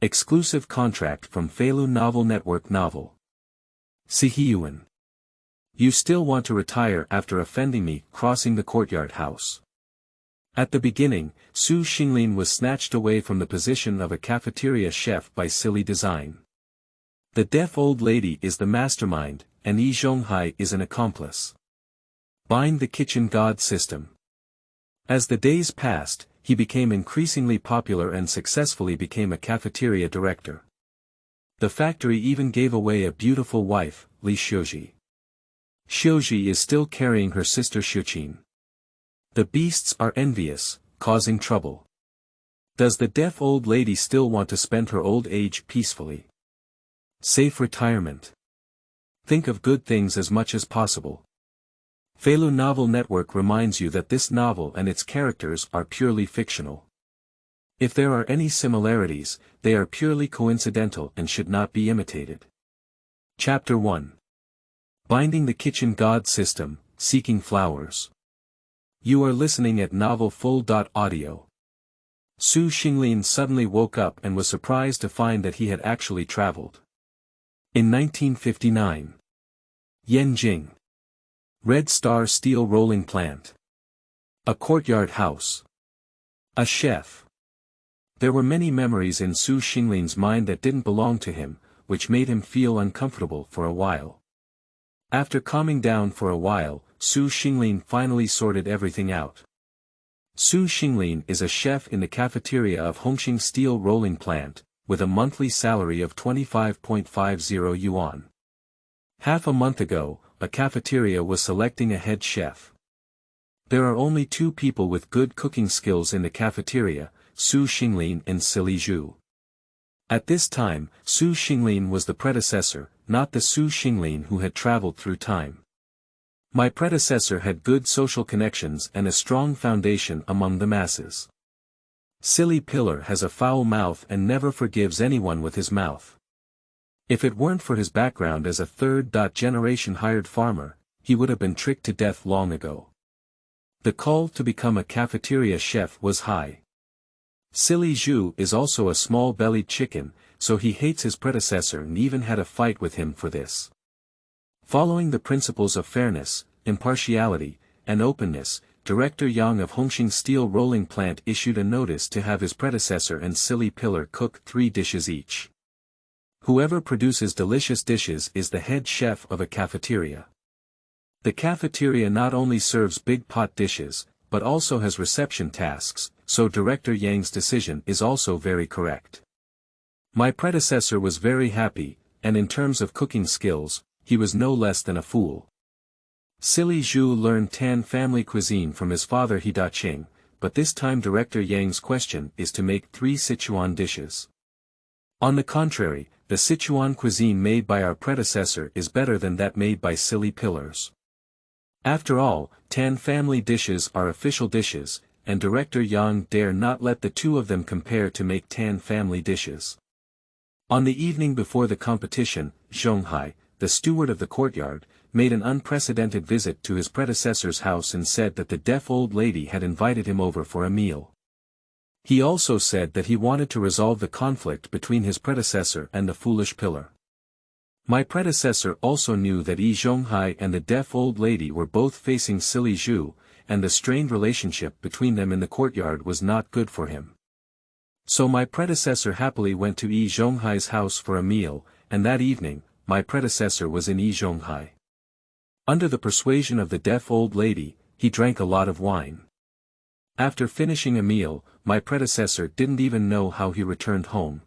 Exclusive contract from Feilu Novel Network Novel. Siheyuan. You still want to retire after offending me, crossing the courtyard house. At the beginning, Xinglin was snatched away from the position of a cafeteria chef by silly design. The deaf old lady is the mastermind, and Yi Zhonghai is an accomplice. Bind the kitchen god system. As the days passed, he became increasingly popular and successfully became a cafeteria director. The factory even gave away a beautiful wife, Xiuzhi. Xiuzhi is still carrying her sister Xiuqin. The beasts are envious, causing trouble. Does the deaf old lady still want to spend her old age peacefully? Safe retirement. Think of good things as much as possible. Feilu Novel Network reminds you that this novel and its characters are purely fictional. If there are any similarities, they are purely coincidental and should not be imitated. Chapter 1. Binding the Kitchen God System, Seeking Flowers. You are listening at Novel Full.audio. Xinglin suddenly woke up and was surprised to find that he had actually traveled. In 1959. Yanjing. Red Star Steel Rolling Plant. A courtyard house. A chef. There were many memories in Xinglin's mind that didn't belong to him, which made him feel uncomfortable for a while. After calming down for a while, Xinglin finally sorted everything out. Xinglin is a chef in the cafeteria of Hongqing Steel Rolling Plant, with a monthly salary of 25.50 yuan. Half a month ago, a cafeteria was selecting a head chef. There are only two people with good cooking skills in the cafeteria, Xinglin and Xiuzhi. At this time, Xinglin was the predecessor, not the Xinglin who had traveled through time. My predecessor had good social connections and a strong foundation among the masses. Silly Pillar has a foul mouth and never forgives anyone with his mouth. If it weren't for his background as a third-generation hired farmer, he would have been tricked to death long ago. The call to become a cafeteria chef was high. Silly Zhu is also a small-bellied chicken, so he hates his predecessor and even had a fight with him for this. Following the principles of fairness, impartiality, and openness, Director Yang of Hongqing Steel Rolling Plant issued a notice to have his predecessor and Silly Pillar cook 3 dishes each. Whoever produces delicious dishes is the head chef of a cafeteria. The cafeteria not only serves big pot dishes, but also has reception tasks, so Director Yang's decision is also very correct. My predecessor was very happy, and in terms of cooking skills, he was no less than a fool. Silly Zhu learned Tan family cuisine from his father Hidaching, but this time Director Yang's question is to make 3 Sichuan dishes. On the contrary, the Sichuan cuisine made by our predecessor is better than that made by Silly Pillars. After all, Tan family dishes are official dishes, and Director Yang dare not let the two of them compare to make Tan family dishes. On the evening before the competition, Zhonghai, the steward of the courtyard, made an unprecedented visit to his predecessor's house and said that the deaf old lady had invited him over for a meal. He also said that he wanted to resolve the conflict between his predecessor and the foolish pillar. My predecessor also knew that Yi Zhonghai and the deaf old lady were both facing Silly Zhu, and the strained relationship between them in the courtyard was not good for him. So my predecessor happily went to Yi Zhonghai's house for a meal, and that evening, my predecessor was in Yi Zhonghai. Under the persuasion of the deaf old lady, he drank a lot of wine. After finishing a meal, my predecessor didn't even know how he returned home.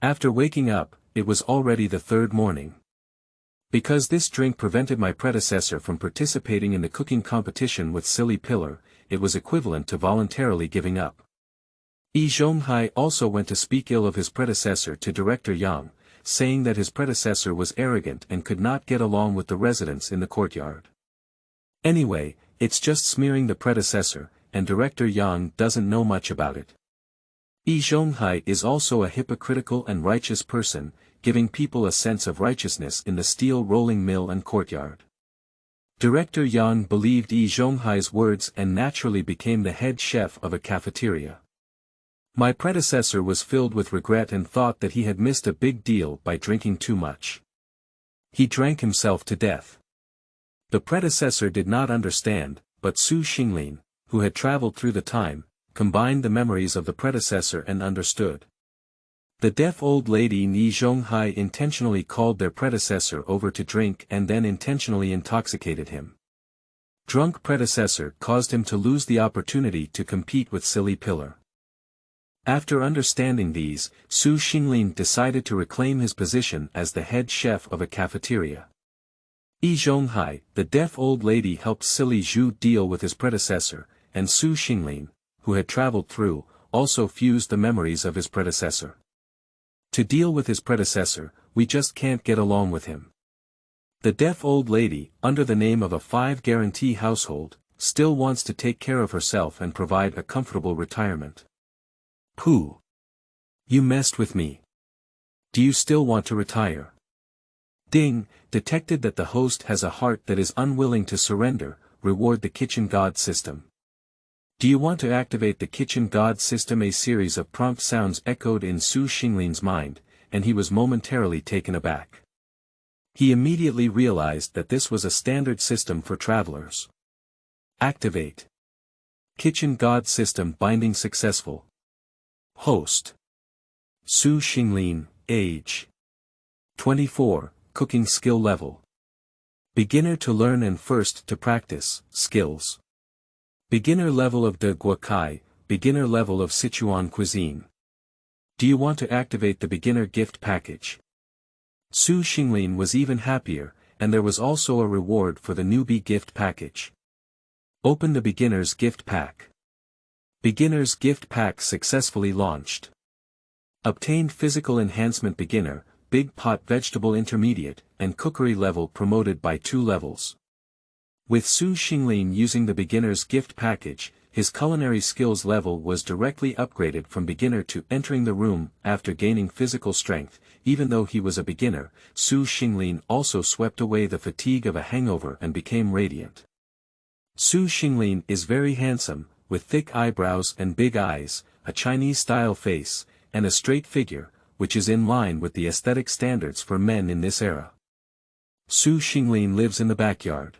After waking up, it was already the 3rd morning. Because this drink prevented my predecessor from participating in the cooking competition with Silly Pillar, it was equivalent to voluntarily giving up. Yi Zhonghai also went to speak ill of his predecessor to Director Yang, saying that his predecessor was arrogant and could not get along with the residents in the courtyard. Anyway, it's just smearing the predecessor, and Director Yang doesn't know much about it. Yi Zhonghai is also a hypocritical and righteous person, giving people a sense of righteousness in the steel rolling mill and courtyard. Director Yang believed Yi Zhonghai's words and naturally became the head chef of a cafeteria. My predecessor was filled with regret and thought that he had missed a big deal by drinking too much. He drank himself to death. The predecessor did not understand, but Su Xinglin, who had traveled through the time, combined the memories of the predecessor and understood. The deaf old lady Yi Zhonghai intentionally called their predecessor over to drink and then intentionally intoxicated him. Drunk predecessor caused him to lose the opportunity to compete with silly pillar. After understanding these, Su Xinglin decided to reclaim his position as the head chef of a cafeteria. Yi Zhonghai, the deaf old lady, helped silly Zhu deal with his predecessor, and Su Xinglin, who had traveled through, also fused the memories of his predecessor. To deal with his predecessor, we just can't get along with him. The deaf old lady, under the name of a 5-guarantee household, still wants to take care of herself and provide a comfortable retirement. Pooh! You messed with me. Do you still want to retire? Ding, detected that the host has a heart that is unwilling to surrender, reward the kitchen god system. Do you want to activate the kitchen god system? A series of prompt sounds echoed in Su Xinglin's mind, and he was momentarily taken aback. He immediately realized that this was a standard system for travelers. Activate. Kitchen god system binding successful. Host. Su Xinglin, age 24, cooking skill level. Beginner to learn and first to practice, skills. Beginner level of De Guakai, beginner level of Sichuan cuisine. Do you want to activate the beginner gift package? Su Xinglin was even happier, and there was also a reward for the newbie gift package. Open the beginner's gift pack. Beginner's gift pack successfully launched. Obtained physical enhancement beginner, big pot vegetable intermediate, and cookery level promoted by 2 levels. With Su Xinglin using the beginner's gift package, his culinary skills level was directly upgraded from beginner to entering the room after gaining physical strength. Even though he was a beginner, Su Xinglin also swept away the fatigue of a hangover and became radiant. Su Xinglin is very handsome, with thick eyebrows and big eyes, a Chinese-style face, and a straight figure, which is in line with the aesthetic standards for men in this era. Su Xinglin lives in the backyard.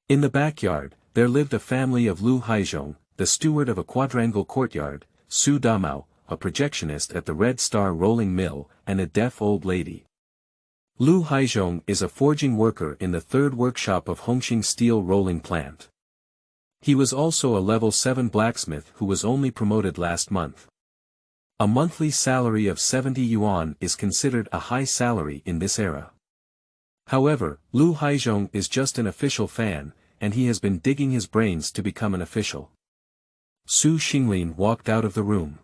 In the backyard, there lived a family of Lu Haizhong, the steward of a quadrangle courtyard, Su Damao, a projectionist at the Red Star Rolling Mill, and a deaf old lady. Lu Haizhong is a forging worker in the 3rd workshop of Hongqing Steel Rolling Plant. He was also a level 7 blacksmith who was only promoted last month. A monthly salary of 70 yuan is considered a high salary in this era. However, Lu Haizhong is just an official fan, and he has been digging his brains to become an official. Su Xinglin walked out of the room.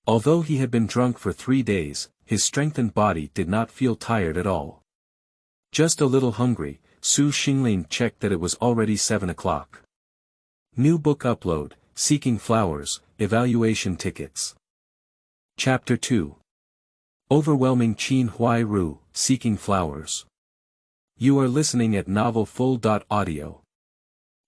Although he had been drunk for 3 days, his strengthened body did not feel tired at all. Just a little hungry, Su Xinglin checked that it was already 7 o'clock. New book upload, Seeking Flowers, Evaluation Tickets. Chapter 2. Overwhelming Qinhuai Ru, Seeking Flowers. You are listening at novelfull.audio.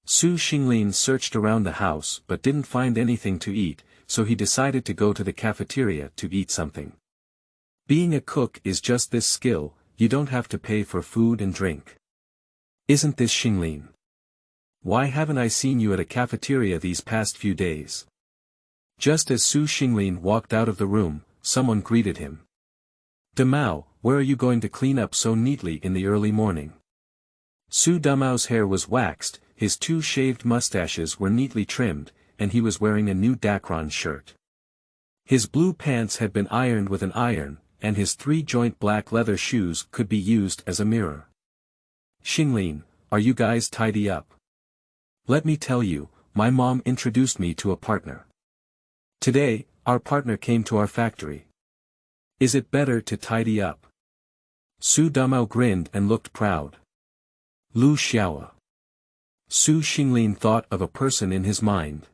Su Xinglin searched around the house but didn't find anything to eat, so he decided to go to the cafeteria to eat something. Being a cook is just this skill, you don't have to pay for food and drink. Isn't this Xinglin? Why haven't I seen you at a cafeteria these past few days? Just as Su Xinglin walked out of the room, someone greeted him. Damao, where are you going to clean up so neatly in the early morning? Su Damao's hair was waxed, his 2 shaved mustaches were neatly trimmed, and he was wearing a new Dacron shirt. His blue pants had been ironed with an iron, and his 3-joint black leather shoes could be used as a mirror. Xinglin, are you guys tidy up? Let me tell you, my mom introduced me to a partner. Today, our partner came to our factory. Is it better to tidy up? Su Damao grinned and looked proud. Lu Xiaoe. Su Xinglin thought of a person in his mind.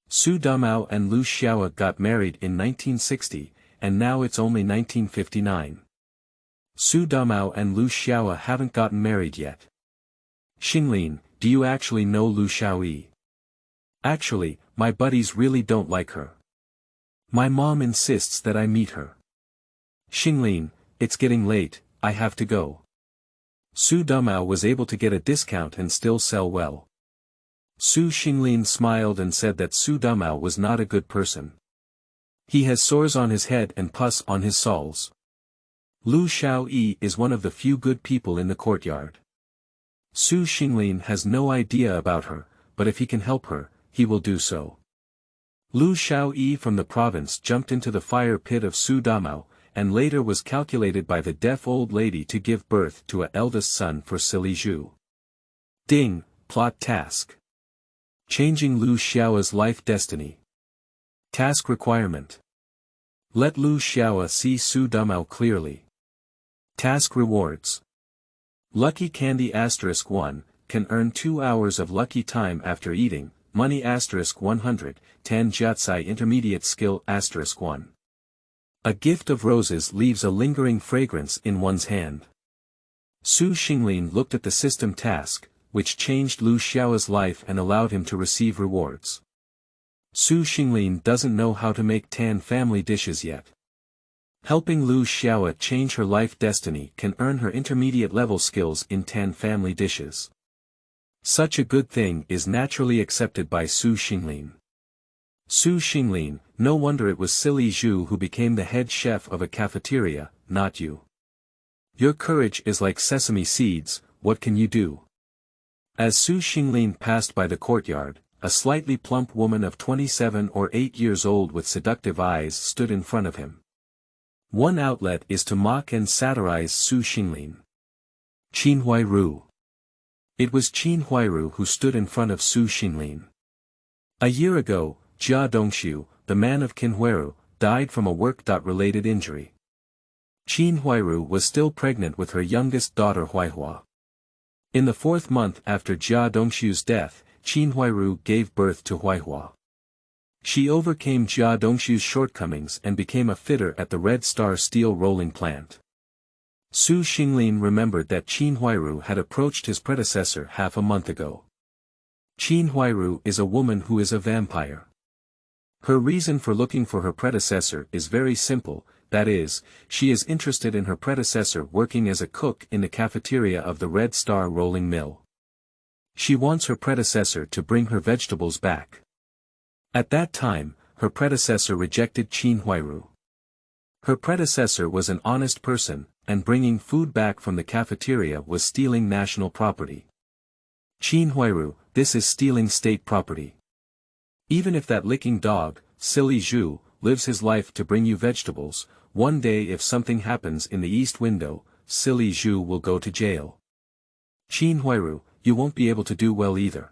Su Damao and Lu Xiaoe got married in 1960, and now it's only 1959. Su Damao and Lu Xiaoe haven't gotten married yet. Xinglin, do you actually know Lu Xiaoe? Actually, my buddies really don't like her. My mom insists that I meet her. Xinglin, it's getting late, I have to go. Damao was able to get a discount and still sell well. Xinglin smiled and said that Damao was not a good person. He has sores on his head and pus on his soles. Xiaoe is one of the few good people in the courtyard. Xinglin has no idea about her, but if he can help her, he will do so. Xiaoe from the province jumped into the fire pit of Damao, and later was calculated by the deaf old lady to give birth to an eldest son for silly Zhu. Ding, plot task. Changing Xiao's life destiny. Task requirement. Let Xiao see Damao clearly. Task rewards. Lucky candy *1, can earn 2 hours of lucky time after eating, money *100, 10 Jiatsai intermediate skill *1. A gift of roses leaves a lingering fragrance in one's hand. Xinglin looked at the system task, which changed Xiao's life and allowed him to receive rewards. Xinglin doesn't know how to make 10 family dishes yet. Helping Xiao change her life destiny can earn her intermediate level skills in 10 family dishes. Such a good thing is naturally accepted by Xinglin. Xinglin, no wonder it was silly Zhu who became the head chef of a cafeteria, not you. Your courage is like sesame seeds, what can you do? As Xinglin passed by the courtyard, a slightly plump woman of 27 or 8 years old with seductive eyes stood in front of him. One outlet is to mock and satirize Xinglin. Qinhuai Ru. It was Qinhuai Ru who stood in front of Xinglin. A year ago, Dongshu, the man of Qinhuai Ru, died from a work-related injury. Qinhuai Ru was still pregnant with her youngest daughter Huai. In the 4th month after Dongshu's death, Qinhuai Ru gave birth to Huai. She overcame Dongshu's shortcomings and became a fitter at the Red Star steel rolling plant. Xinglin remembered that Qinhuai Ru had approached his predecessor half a month ago. Qinhuai Ru is a woman who is a vampire. Her reason for looking for her predecessor is very simple, that is, she is interested in her predecessor working as a cook in the cafeteria of the Red Star rolling mill. She wants her predecessor to bring her vegetables back. At that time, her predecessor rejected Qinhuai Ru. Her predecessor was an honest person, and bringing food back from the cafeteria was stealing national property. Qinhuai Ru, this is stealing state property. Even if that licking dog, silly Zhu, lives his life to bring you vegetables, one day if something happens in the east window, silly Zhu will go to jail. Qinhuai Ru, you won't be able to do well either.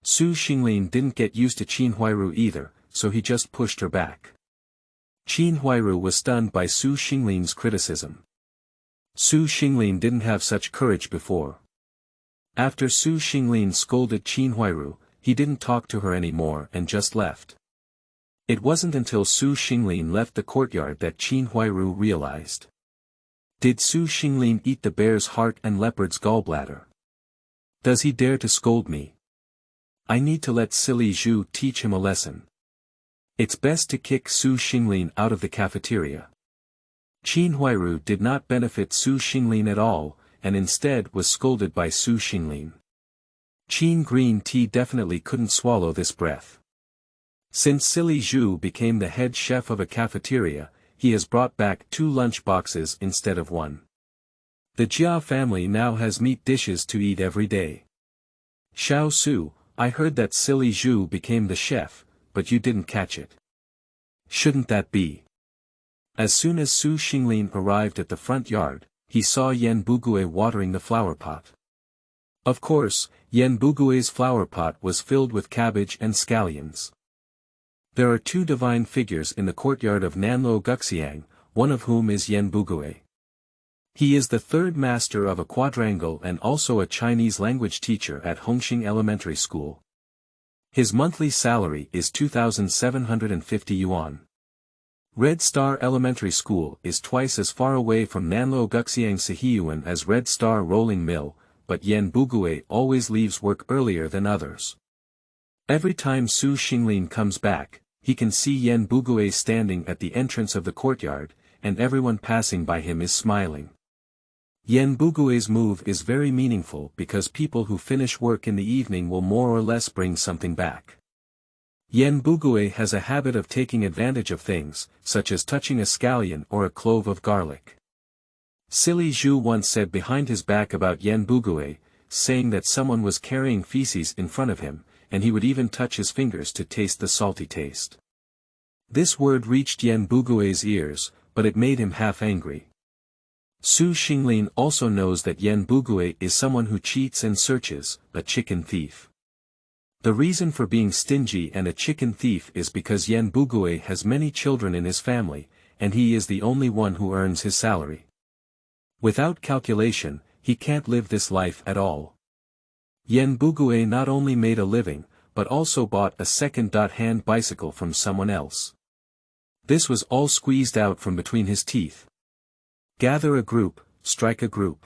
Xinglin didn't get used to Qinhuai Ru either, so he just pushed her back. Qinhuai Ru was stunned by Xinglin's criticism. Xinglin didn't have such courage before. After Xinglin scolded Qinhuai Ru, he didn't talk to her anymore and just left. It wasn't until Xinglin left the courtyard that Qinhuai Ru realized. Did Xinglin eat the bear's heart and leopard's gallbladder? Does he dare to scold me? I need to let silly Zhu teach him a lesson. It's best to kick Xinglin out of the cafeteria. Qinhuai Ru did not benefit Xinglin at all, and instead was scolded by Xinglin. Qin green tea definitely couldn't swallow this breath. Since silly Zhu became the head chef of a cafeteria, he has brought back 2 lunch boxes instead of 1. The Jia family now has meat dishes to eat every day. Xiaoxu, I heard that silly Zhu became the chef, but you didn't catch it. Shouldn't that be? As soon as Xinglin arrived at the front yard, he saw Yan Bugui watering the flower pot. Of course, Yan Bugui's flower pot was filled with cabbage and scallions. There are 2 divine figures in the courtyard of Nanluo Guxiang, one of whom is Yan Bugui. He is the 3rd master of a quadrangle and also a Chinese language teacher at Hongxing Elementary School. His monthly salary is 2,750 yuan. Red Star Elementary School is twice as far away from Nanluo Guxiang Siheyuan as Red Star Rolling Mill, but Yan Bugui always leaves work earlier than others. Every time Xinglin comes back, he can see Yan Bugui standing at the entrance of the courtyard, and everyone passing by him is smiling. Yan Bugui's move is very meaningful because people who finish work in the evening will more or less bring something back. Yan Bugui has a habit of taking advantage of things, such as touching a scallion or a clove of garlic. Silly Zhu once said behind his back about Yan Bugui, saying that someone was carrying feces in front of him, and he would even touch his fingers to taste the salty taste. This word reached Yan Bugui's ears, but it made him half angry. Xinglin also knows that Yan Bugui is someone who cheats and searches, a chicken thief. The reason for being stingy and a chicken thief is because Yan Bugui has many children in his family, and he is the only one who earns his salary. Without calculation, he can't live this life at all. Yan Bugui not only made a living, but also bought a second-hand bicycle from someone else. This was all squeezed out from between his teeth. Gather a group, strike a group.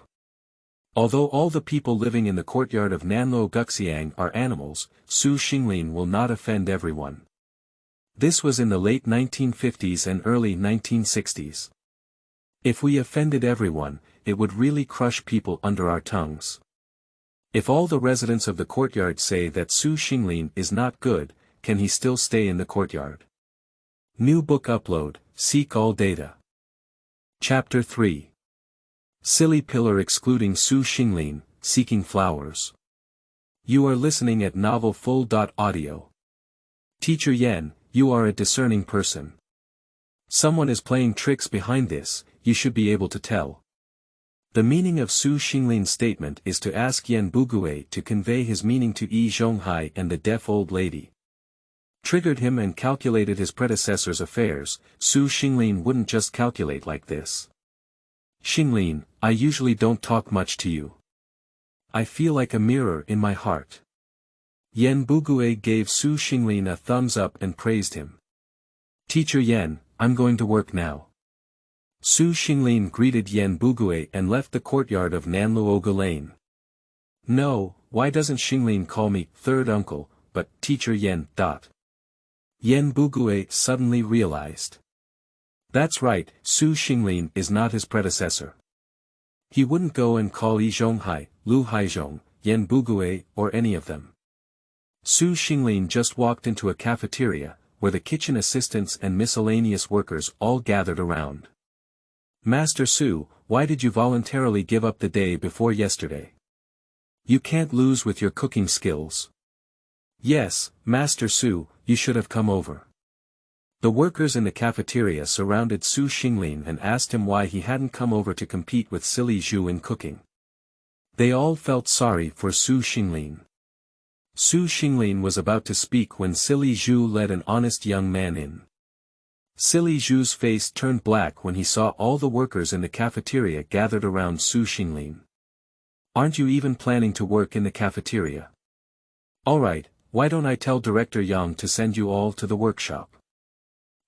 Although all the people living in the courtyard of Nanluo Guxiang are animals, Xinglin will not offend everyone. This was in the late 1950s and early 1960s. If we offended everyone, it would really crush people under our tongues. If all the residents of the courtyard say that Xinglin is not good, can he still stay in the courtyard? New book upload, seek all data. Chapter 3. Silly Pillar Excluding Xinglin, Seeking Flowers. You are listening at Novel Full.audio. Teacher Yan, you are a discerning person. Someone is playing tricks behind this, you should be able to tell. The meaning of Xinglin's statement is to ask Yan Bugui to convey his meaning to Yi Zhonghai and the deaf old lady. Triggered him and calculated his predecessor's affairs, Xinglin wouldn't just calculate like this. Xinglin, I usually don't talk much to you. I feel like a mirror in my heart. Yan Bugui gave Xinglin a thumbs up and praised him. Teacher Yan, I'm going to work now. Xinglin greeted Yan Bugui and left the courtyard of Nanluo Lane. No, why doesn't Xinglin call me third uncle, but Teacher Yan. Yan Bugui suddenly realized. That's right, Xinglin is not his predecessor. He wouldn't go and call Yi Zhonghai, Lu Haizhong, Yan Bugui, or any of them. Xinglin just walked into a cafeteria, where the kitchen assistants and miscellaneous workers all gathered around. Master Su, why did you voluntarily give up the day before yesterday? You can't lose with your cooking skills. Yes, Master Su, you should have come over. The workers in the cafeteria surrounded Xinglin and asked him why he hadn't come over to compete with Silly Zhu in cooking. They all felt sorry for Xinglin. Xinglin was about to speak when Silly Zhu led an honest young man in. Silly Zhu's face turned black when he saw all the workers in the cafeteria gathered around Xinglin. Aren't you even planning to work in the cafeteria? Alright, why don't I tell Director Yang to send you all to the workshop?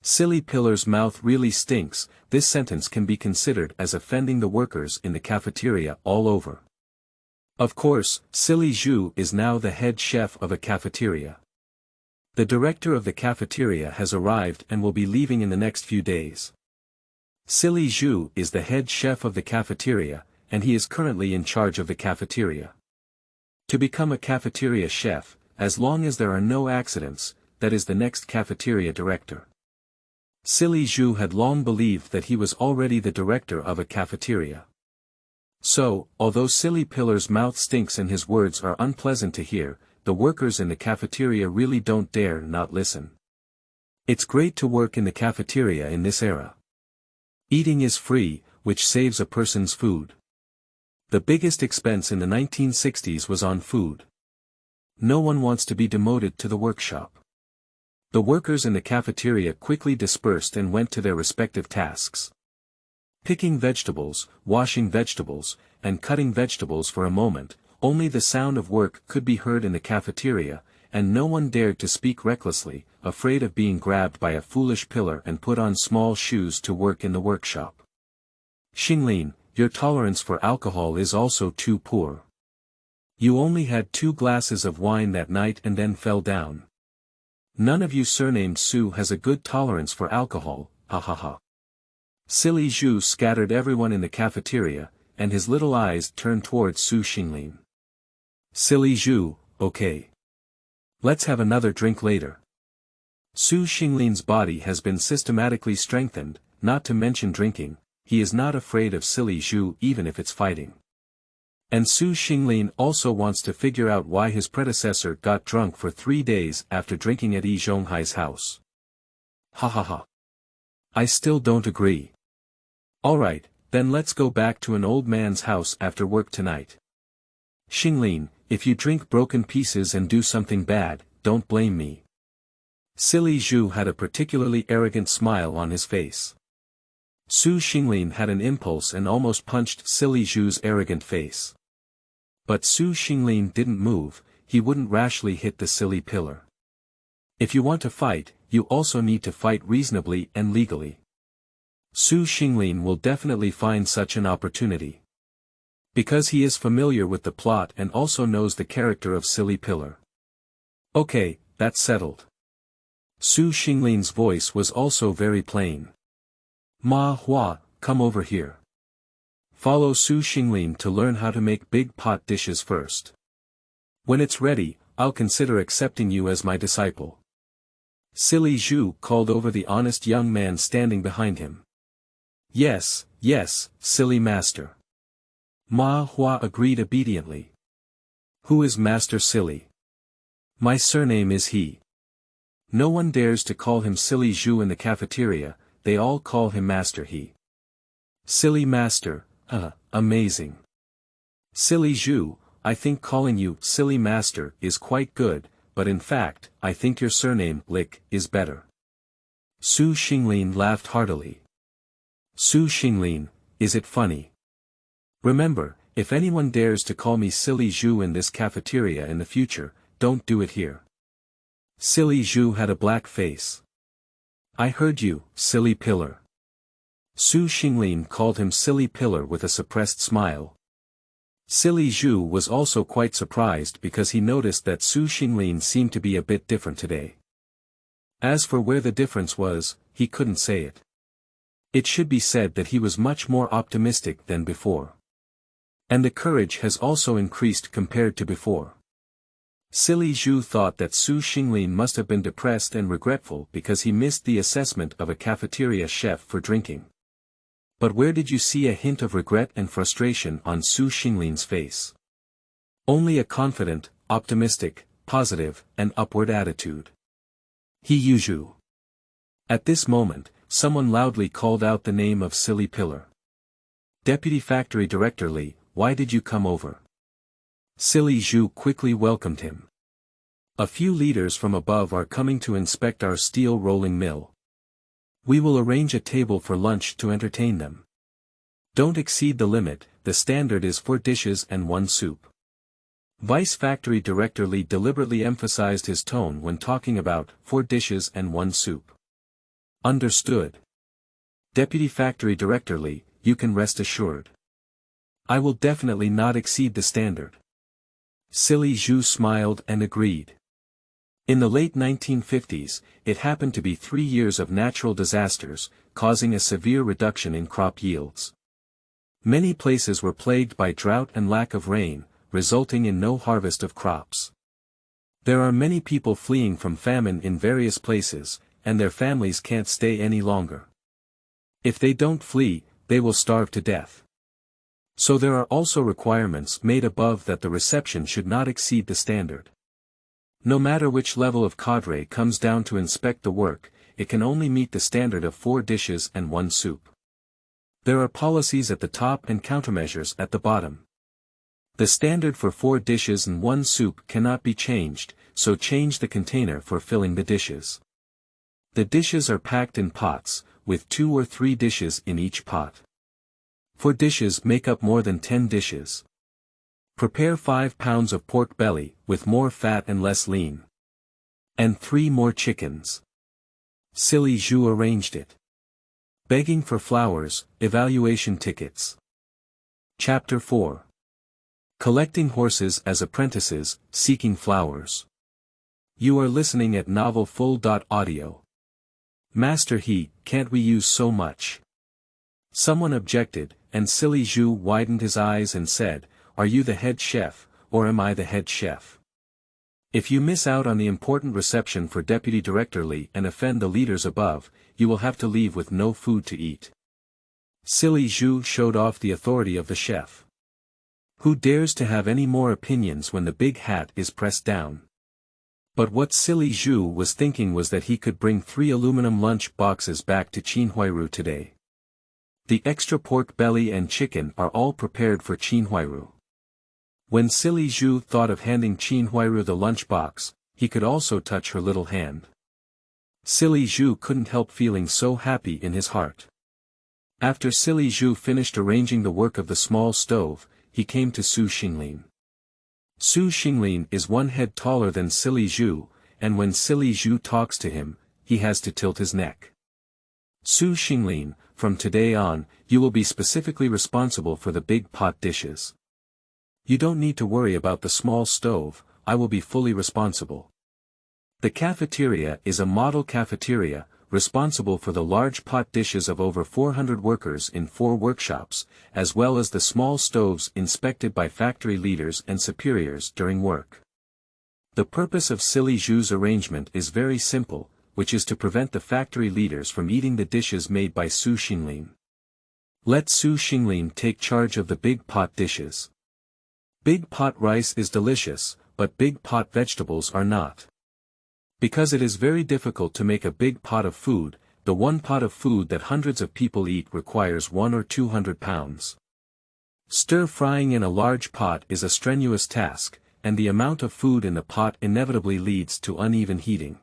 Silly Pillar's mouth really stinks. This sentence can be considered as offending the workers in the cafeteria all over. Of course, Silly Zhu is now the head chef of a cafeteria. The director of the cafeteria has arrived and will be leaving in the next few days. Silly Zhu is the head chef of the cafeteria, and he is currently in charge of the cafeteria. To become a cafeteria chef, as long as there are no accidents, that is the next cafeteria director. Silly Zhu had long believed that he was already the director of a cafeteria. So, although Silly Pillar's mouth stinks and his words are unpleasant to hear, the workers in the cafeteria really don't dare not listen. It's great to work in the cafeteria in this era. Eating is free, which saves a person's food. The biggest expense in the 1960s was on food. No one wants to be demoted to the workshop. The workers in the cafeteria quickly dispersed and went to their respective tasks. Picking vegetables, washing vegetables, and cutting vegetables for a moment. Only the sound of work could be heard in the cafeteria, and no one dared to speak recklessly, afraid of being grabbed by a foolish pillar and put on small shoes to work in the workshop. Xinglin, your tolerance for alcohol is also too poor. You only had 2 glasses of wine that night and then fell down. None of you surnamed Su has a good tolerance for alcohol, ha ha ha. Silly Zhu scattered everyone in the cafeteria, and his little eyes turned towards Su Xinglin. Silly Zhu, okay. Let's have another drink later. Su Xinglin's body has been systematically strengthened, not to mention drinking, he is not afraid of Silly Zhu even if it's fighting. And Su Xinglin also wants to figure out why his predecessor got drunk for 3 days after drinking at Yi Zhonghai's house. Ha ha ha. I still don't agree. Alright, then let's go back to an old man's house after work tonight. Xinglin, if you drink broken pieces and do something bad, don't blame me. Silly Zhu had a particularly arrogant smile on his face. Su Xinglin had an impulse and almost punched Silly Zhu's arrogant face. But Su Xinglin didn't move, he wouldn't rashly hit the silly pillar. If you want to fight, you also need to fight reasonably and legally. Su Xinglin will definitely find such an opportunity. Because he is familiar with the plot and also knows the character of Silly Pillar. Okay, that's settled. Su Xinglin's voice was also very plain. Ma Hua, come over here. Follow Su Xinglin to learn how to make big pot dishes first. When it's ready, I'll consider accepting you as my disciple. Silly Zhu called over the honest young man standing behind him. Yes, yes, silly master. Ma Hua agreed obediently. Who is Master Silly? My surname is He. No one dares to call him Silly Zhu in the cafeteria, they all call him Master He. Silly Master, amazing. Silly Zhu, I think calling you Silly Master is quite good, but in fact, I think your surname, Lick, is better. Su Xinglin laughed heartily. Su Xinglin, is it funny? Remember, if anyone dares to call me Silly Zhu in this cafeteria in the future, don't do it here. Silly Zhu had a black face. I heard you, Silly Pillar. Su Xinglin called him Silly Pillar with a suppressed smile. Silly Zhu was also quite surprised because he noticed that Su Xinglin seemed to be a bit different today. As for where the difference was, he couldn't say it. It should be said that he was much more optimistic than before. And the courage has also increased compared to before. Silly Zhu thought that Su Xinglin must have been depressed and regretful because he missed the assessment of a cafeteria chef for drinking. But where did you see a hint of regret and frustration on Su Xinglin's face? Only a confident, optimistic, positive, and upward attitude. Xiuzhi. At this moment, someone loudly called out the name of Silly Pillar. Deputy Factory Director Li, why did you come over? Silly Zhu quickly welcomed him. A few leaders from above are coming to inspect our steel rolling mill. We will arrange a table for lunch to entertain them. Don't exceed the limit, the standard is 4 dishes and 1 soup. Vice Factory Director Li deliberately emphasized his tone when talking about 4 dishes and 1 soup. Understood. Deputy Factory Director Li, you can rest assured. I will definitely not exceed the standard. Silly Zhu smiled and agreed. In the late 1950s, it happened to be 3 years of natural disasters, causing a severe reduction in crop yields. Many places were plagued by drought and lack of rain, resulting in no harvest of crops. There are many people fleeing from famine in various places, and their families can't stay any longer. If they don't flee, they will starve to death. So there are also requirements made above that the reception should not exceed the standard. No matter which level of cadre comes down to inspect the work, it can only meet the standard of 4 dishes and 1 soup. There are policies at the top and countermeasures at the bottom. The standard for 4 dishes and 1 soup cannot be changed, so change the container for filling the dishes. The dishes are packed in pots, with 2 or 3 dishes in each pot. 4 dishes make up more than 10 dishes. Prepare 5 pounds of pork belly, with more fat and less lean. And 3 more chickens. Silly Zhu arranged it. Begging for flowers, evaluation tickets. Chapter 4. Collecting horses as apprentices, seeking flowers. You are listening at novel full.audio. Master He, can't we use so much? Someone objected, and silly Zhu widened his eyes and said, are you the head chef, or am I the head chef? If you miss out on the important reception for Deputy Director Li and offend the leaders above, you will have to leave with no food to eat. Silly Zhu showed off the authority of the chef. Who dares to have any more opinions when the big hat is pressed down? But what silly Zhu was thinking was that he could bring 3 aluminum lunch boxes back to Qinhuai Ru today. The extra pork belly and chicken are all prepared for Qinhuai Ru. When silly Zhu thought of handing Qinhuai Ru the lunch box, he could also touch her little hand. Silly Zhu couldn't help feeling so happy in his heart. After silly Zhu finished arranging the work of the small stove, he came to Xinglin. Xinglin is 1 head taller than silly Zhu, and when silly Zhu talks to him, he has to tilt his neck. Xinglin, from today on, you will be specifically responsible for the big pot dishes. You don't need to worry about the small stove, I will be fully responsible. The cafeteria is a model cafeteria, responsible for the large pot dishes of over 400 workers in 4 workshops, as well as the small stoves inspected by factory leaders and superiors during work. The purpose of silly Zhu's arrangement is very simple, which is to prevent the factory leaders from eating the dishes made by Xinglin. Let Xinglin take charge of the big pot dishes. Big pot rice is delicious, but big pot vegetables are not. Because it is very difficult to make a big pot of food, the 1 pot of food that hundreds of people eat requires 1 or 200 pounds. Stir-frying in a large pot is a strenuous task, and the amount of food in the pot inevitably leads to uneven heating.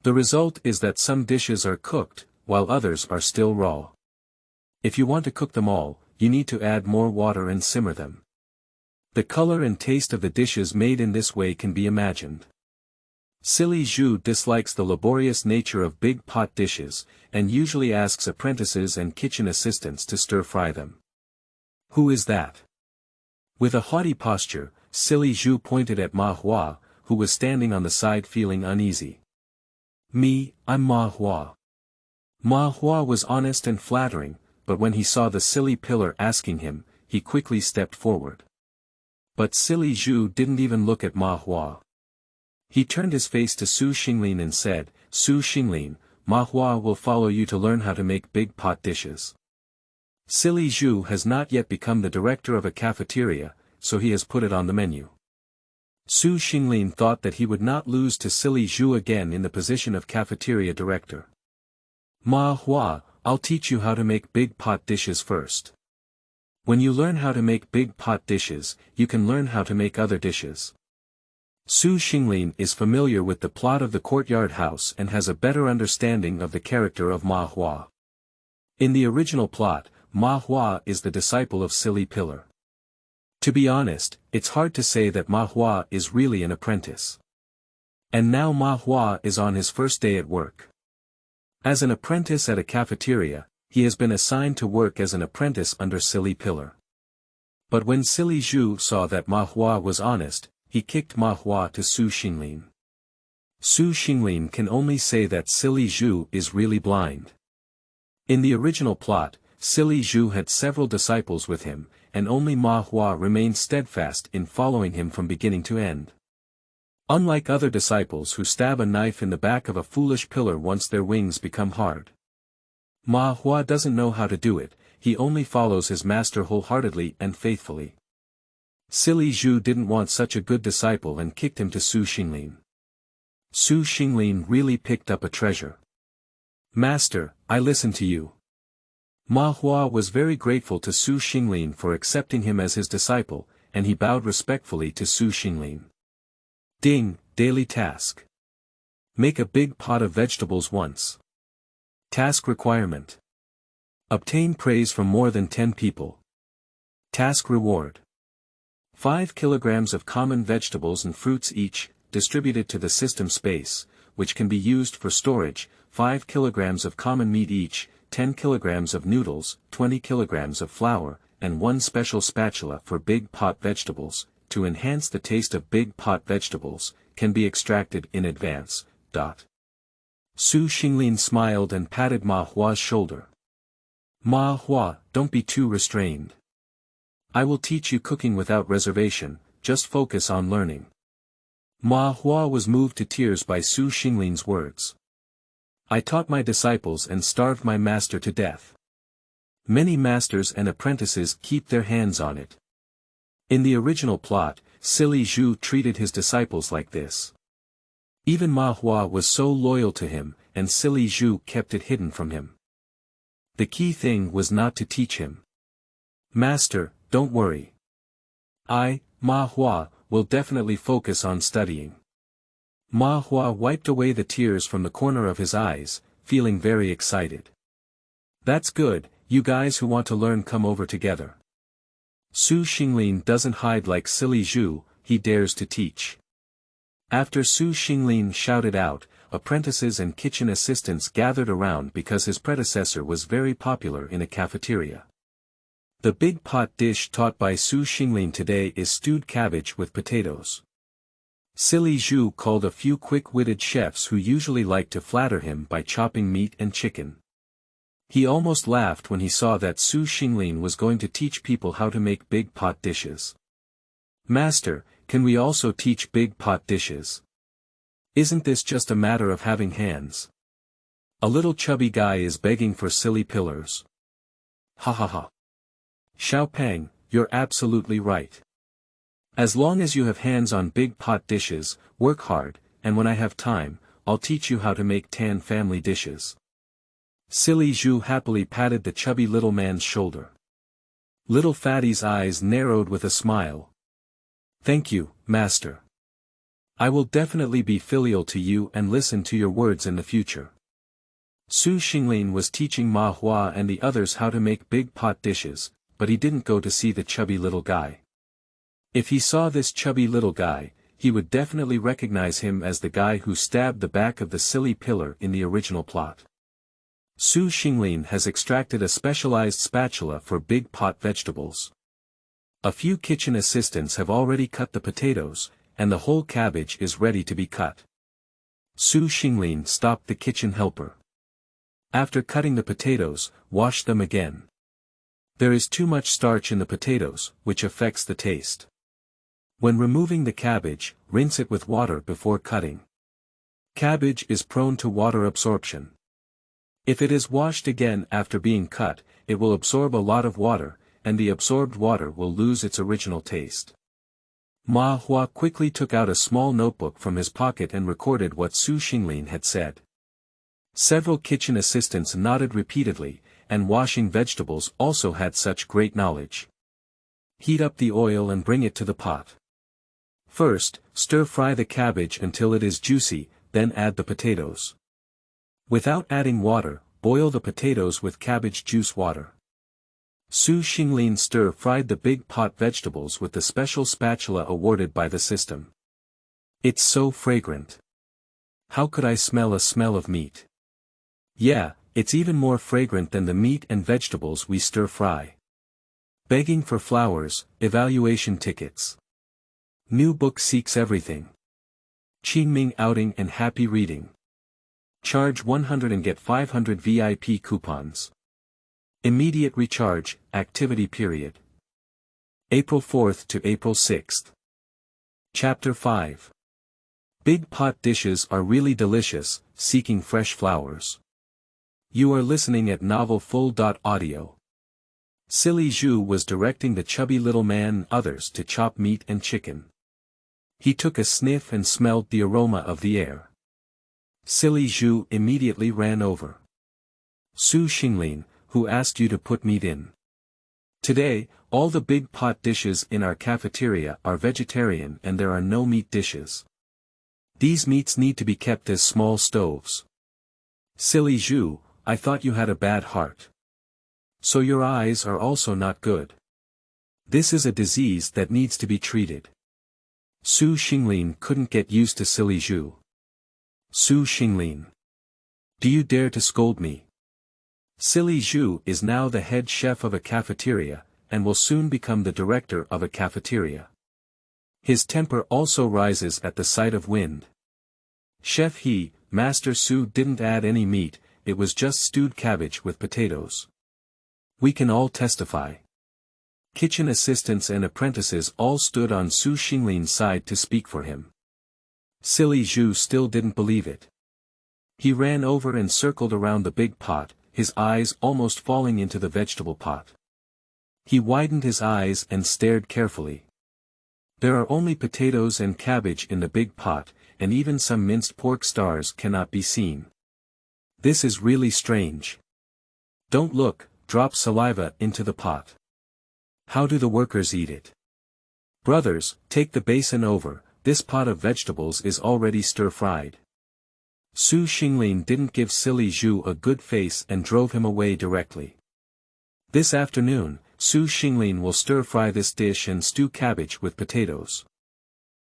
The result is that some dishes are cooked, while others are still raw. If you want to cook them all, you need to add more water and simmer them. The color and taste of the dishes made in this way can be imagined. Silly Zhu dislikes the laborious nature of big pot dishes, and usually asks apprentices and kitchen assistants to stir-fry them. Who is that? With a haughty posture, silly Zhu pointed at Ma Hua, who was standing on the side feeling uneasy. Me, I'm Ma Hua. Ma Hua was honest and flattering, but when he saw the silly pillar asking him, he quickly stepped forward. But silly Zhu didn't even look at Ma Hua. He turned his face to Xinglin and said, Xinglin, Ma Hua will follow you to learn how to make big pot dishes. Silly Zhu has not yet become the director of a cafeteria, so he has put it on the menu. Xinglin thought that he would not lose to silly Zhu again in the position of cafeteria director. Ma Hua, I'll teach you how to make big pot dishes first. When you learn how to make big pot dishes, you can learn how to make other dishes. Xinglin is familiar with the plot of the courtyard house and has a better understanding of the character of Ma Hua. In the original plot, Ma Hua is the disciple of Silly Pillar. To be honest, it's hard to say that Ma Hua is really an apprentice. And now Ma Hua is on his first day at work. As an apprentice at a cafeteria, he has been assigned to work as an apprentice under Silly Pillar. But when Silly Zhu saw that Ma Hua was honest, he kicked Ma Hua to Xinglin. Xinglin can only say that Silly Zhu is really blind. In the original plot, Silly Zhu had several disciples with him, and only Ma Hua remained steadfast in following him from beginning to end. Unlike other disciples who stab a knife in the back of a foolish pillar once their wings become hard. Ma Hua doesn't know how to do it, he only follows his master wholeheartedly and faithfully. Silly Zhu didn't want such a good disciple and kicked him to Xinglin. Xinglin really picked up a treasure. Master, I listen to you. Ma Hua was very grateful to Xinglin for accepting him as his disciple, and he bowed respectfully to Xinglin. Ding, daily task. Make a big pot of vegetables once. Task requirement. Obtain praise from more than 10 people. Task reward. 5 kilograms of common vegetables and fruits each, distributed to the system space, which can be used for storage, 5 kilograms of common meat each, 10 kilograms of noodles, 20 kilograms of flour, and 1 special spatula for big pot vegetables. To enhance the taste of big pot vegetables, can be extracted in advance. Xinglin smiled and patted Ma Hua's shoulder. Ma Hua, don't be too restrained. I will teach you cooking without reservation, just focus on learning. Ma Hua was moved to tears by Xinglin's words. I taught my disciples and starved my master to death. Many masters and apprentices keep their hands on it. In the original plot, Xiuzhi treated his disciples like this. Even Ma Hua was so loyal to him, and Xiuzhi kept it hidden from him. The key thing was not to teach him. Master, don't worry. I, Ma Hua, will definitely focus on studying. Ma Hua wiped away the tears from the corner of his eyes, feeling very excited. That's good, you guys who want to learn come over together. Xinglin doesn't hide like Xiuzhi, he dares to teach. After Xinglin shouted out, apprentices and kitchen assistants gathered around because his predecessor was very popular in a cafeteria. The big pot dish taught by Xinglin today is stewed cabbage with potatoes. Xiuzhi called a few quick-witted chefs who usually like to flatter him by chopping meat and chicken. He almost laughed when he saw that Xinglin was going to teach people how to make big pot dishes. Master, can we also teach big pot dishes? Isn't this just a matter of having hands? A little chubby guy is begging for silly pillars. Ha ha ha. Xiaopeng, you're absolutely right. As long as you have hands on big pot dishes, work hard, and when I have time, I'll teach you how to make Tan family dishes. Xiuzhi happily patted the chubby little man's shoulder. Little Fatty's eyes narrowed with a smile. Thank you, master. I will definitely be filial to you and listen to your words in the future. Xinglin was teaching Ma Hua and the others how to make big pot dishes, but he didn't go to see the chubby little guy. If he saw this chubby little guy, he would definitely recognize him as the guy who stabbed the back of the silly pillar in the original plot. Xinglin has extracted a specialized spatula for big pot vegetables. A few kitchen assistants have already cut the potatoes, and the whole cabbage is ready to be cut. Xinglin stopped the kitchen helper. After cutting the potatoes, wash them again. There is too much starch in the potatoes, which affects the taste. When removing the cabbage, rinse it with water before cutting. Cabbage is prone to water absorption. If it is washed again after being cut, it will absorb a lot of water, and the absorbed water will lose its original taste. Ma Hua quickly took out a small notebook from his pocket and recorded what Xinglin had said. Several kitchen assistants nodded repeatedly, and washing vegetables also had such great knowledge. Heat up the oil and bring it to the pot. First, stir-fry the cabbage until it is juicy, then add the potatoes. Without adding water, boil the potatoes with cabbage juice water. Xinglin stir-fried the big pot vegetables with the special spatula awarded by the system. It's so fragrant. How could I smell a smell of meat? Yeah, it's even more fragrant than the meat and vegetables we stir-fry. Begging for flowers, evaluation tickets. New book seeks everything. Qingming outing and happy reading. Charge 100 and get 500 VIP coupons. Immediate recharge, activity period. April 4th to April 6th. Chapter 5. Big pot dishes are really delicious, seeking fresh flowers. You are listening at Novel Full.audio. Xiuzhi was directing the chubby little man and others to chop meat and chicken. He took a sniff and smelled the aroma of the air. Xiuzhi immediately ran over. Xinglin, who asked you to put meat in? Today, all the big pot dishes in our cafeteria are vegetarian and there are no meat dishes. These meats need to be kept as small stoves. Xiuzhi, I thought you had a bad heart. So your eyes are also not good. This is a disease that needs to be treated. Xinglin couldn't get used to Xiuzhi. Xinglin. Do you dare to scold me? Xiuzhi is now the head chef of a cafeteria, and will soon become the director of a cafeteria. His temper also rises at the sight of wind. Chef He, Master Su didn't add any meat, it was just stewed cabbage with potatoes. We can all testify. Kitchen assistants and apprentices all stood on Su Xinglin's side to speak for him. Silly Zhu still didn't believe it. He ran over and circled around the big pot, his eyes almost falling into the vegetable pot. He widened his eyes and stared carefully. There are only potatoes and cabbage in the big pot, and even some minced pork stars cannot be seen. This is really strange. Don't look, drop saliva into the pot. How do the workers eat it? Brothers, take the basin over, this pot of vegetables is already stir-fried. Su Xinglin didn't give Silly Zhu a good face and drove him away directly. This afternoon, Su Xinglin will stir-fry this dish and stew cabbage with potatoes.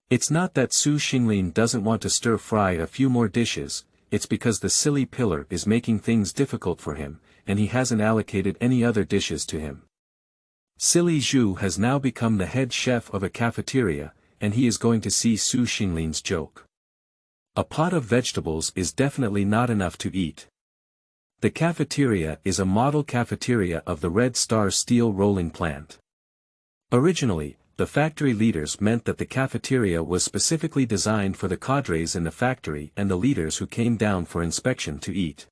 It's not that Su Xinglin doesn't want to stir-fry a few more dishes, it's because the silly pillar is making things difficult for him, and he hasn't allocated any other dishes to him. Silly Zhu has now become the head chef of a cafeteria, and he is going to see Su Xinglin's joke. A pot of vegetables is definitely not enough to eat. The cafeteria is a model cafeteria of the Red Star steel rolling plant. Originally, the factory leaders meant that the cafeteria was specifically designed for the cadres in the factory and the leaders who came down for inspection to eat.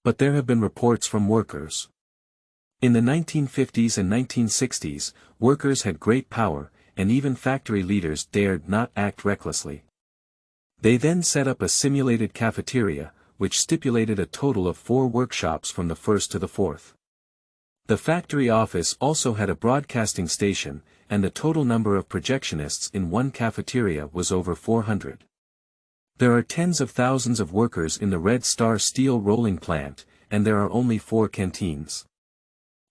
But there have been reports from workers. In the 1950s and 1960s, workers had great power, and even factory leaders dared not act recklessly. They then set up a simulated cafeteria, which stipulated a total of 4 workshops from the first to the fourth. The factory office also had a broadcasting station, and the total number of projectionists in one cafeteria was over 400. There are tens of thousands of workers in the Red Star steel rolling plant, and there are only 4 canteens.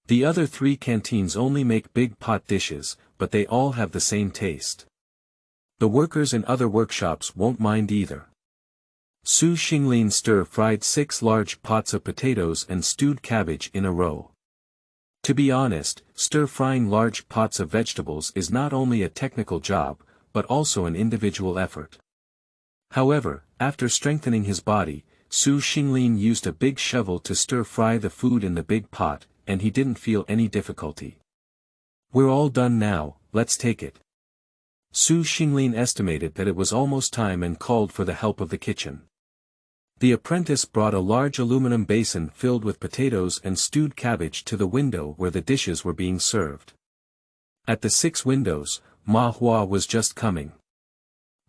The other 3 canteens only make big pot dishes, but they all have the same taste. The workers in other workshops won't mind either. Su Xinglin stir-fried 6 large pots of potatoes and stewed cabbage in a row. To be honest, stir-frying large pots of vegetables is not only a technical job, but also an individual effort. However, after strengthening his body, Su Xinglin used a big shovel to stir-fry the food in the big pot, and he didn't feel any difficulty. We're all done now, let's take it. Su Xinglin estimated that it was almost time and called for the help of the kitchen. The apprentice brought a large aluminum basin filled with potatoes and stewed cabbage to the window where the dishes were being served. At the 6 windows, Ma Hua was just coming.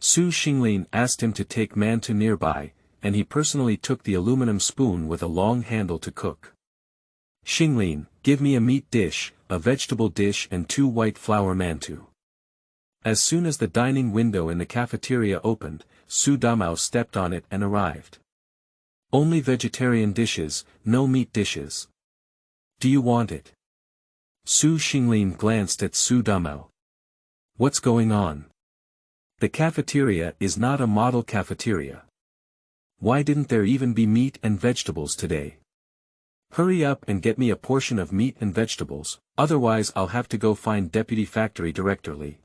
Su Xinglin asked him to take man to nearby, and he personally took the aluminum spoon with a long handle to cook. Xinglin, give me a meat dish, a vegetable dish and 2 white flour mantou. As soon as the dining window in the cafeteria opened, Su Damao stepped on it and arrived. Only vegetarian dishes, no meat dishes. Do you want it? Su Xinglin glanced at Su Damao. What's going on? The cafeteria is not a model cafeteria. Why didn't there even be meat and vegetables today? Hurry up and get me a portion of meat and vegetables, otherwise I'll have to go find Deputy Factory Director Li.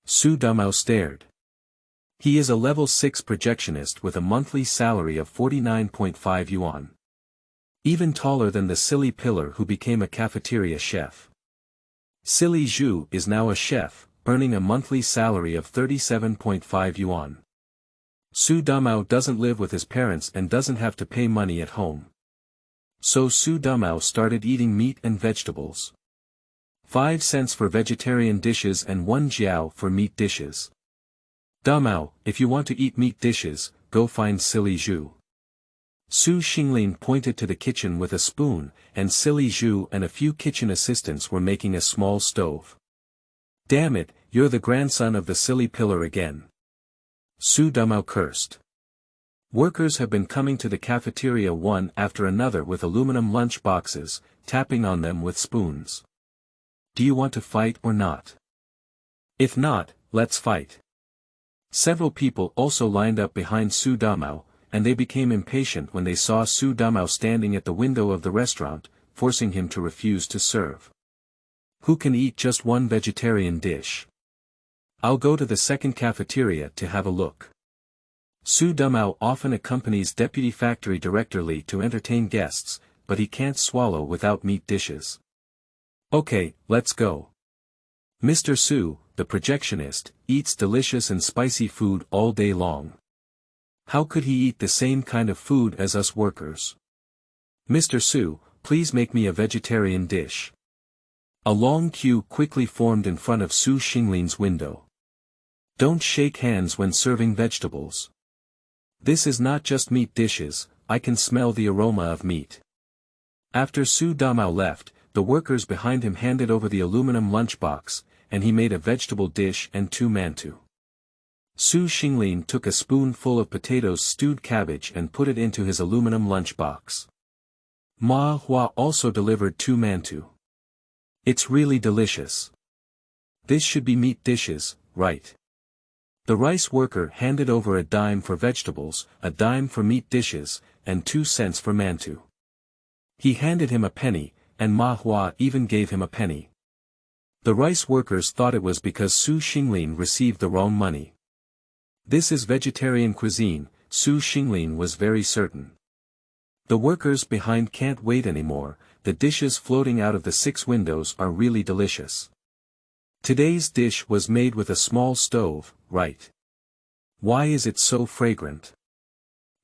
Su Damao stared. He is a level 6 projectionist with a monthly salary of 49.5 yuan. Even taller than the silly pillar who became a cafeteria chef. Silly Zhu is now a chef, earning a monthly salary of 37.5 yuan. Su Damao doesn't live with his parents and doesn't have to pay money at home. So Su Damao started eating meat and vegetables. 5 cents for vegetarian dishes and 1 jiao for meat dishes. Damao, if you want to eat meat dishes, go find Silly Zhu. Su Xinglin pointed to the kitchen with a spoon, and Silly Zhu and a few kitchen assistants were making a small stove. Damn it, you're the grandson of the silly pillar again. Su Damao cursed. Workers have been coming to the cafeteria one after another with aluminum lunch boxes, tapping on them with spoons. Do you want to fight or not? If not, let's fight. Several people also lined up behind Su Damao, and they became impatient when they saw Su Damao standing at the window of the restaurant, forcing him to refuse to serve. Who can eat just 1 vegetarian dish? I'll go to the second cafeteria to have a look. Su Damao often accompanies Deputy Factory Director Li to entertain guests, but he can't swallow without meat dishes. Okay, let's go. Mr. Su, the projectionist, eats delicious and spicy food all day long. How could he eat the same kind of food as us workers? Mr. Su, please make me a vegetarian dish. A long queue quickly formed in front of Su Xinglin's window. Don't shake hands when serving vegetables. This is not just meat dishes, I can smell the aroma of meat. After Su Damao left, the workers behind him handed over the aluminum lunchbox, and he made a vegetable dish and 2 mantou. Su Xinglin took a spoonful of potatoes stewed cabbage and put it into his aluminum lunchbox. Ma Hua also delivered 2 mantou. It's really delicious. This should be meat dishes, right? The rice worker handed over a dime for vegetables, a dime for meat dishes, and 2 cents for mantou. He handed him a penny, and Ma Hua even gave him a penny. The rice workers thought it was because Su Xinglin received the wrong money. This is vegetarian cuisine, Su Xinglin was very certain. The workers behind can't wait anymore, the dishes floating out of the 6 windows are really delicious. Today's dish was made with a small stove, right? Why is it so fragrant?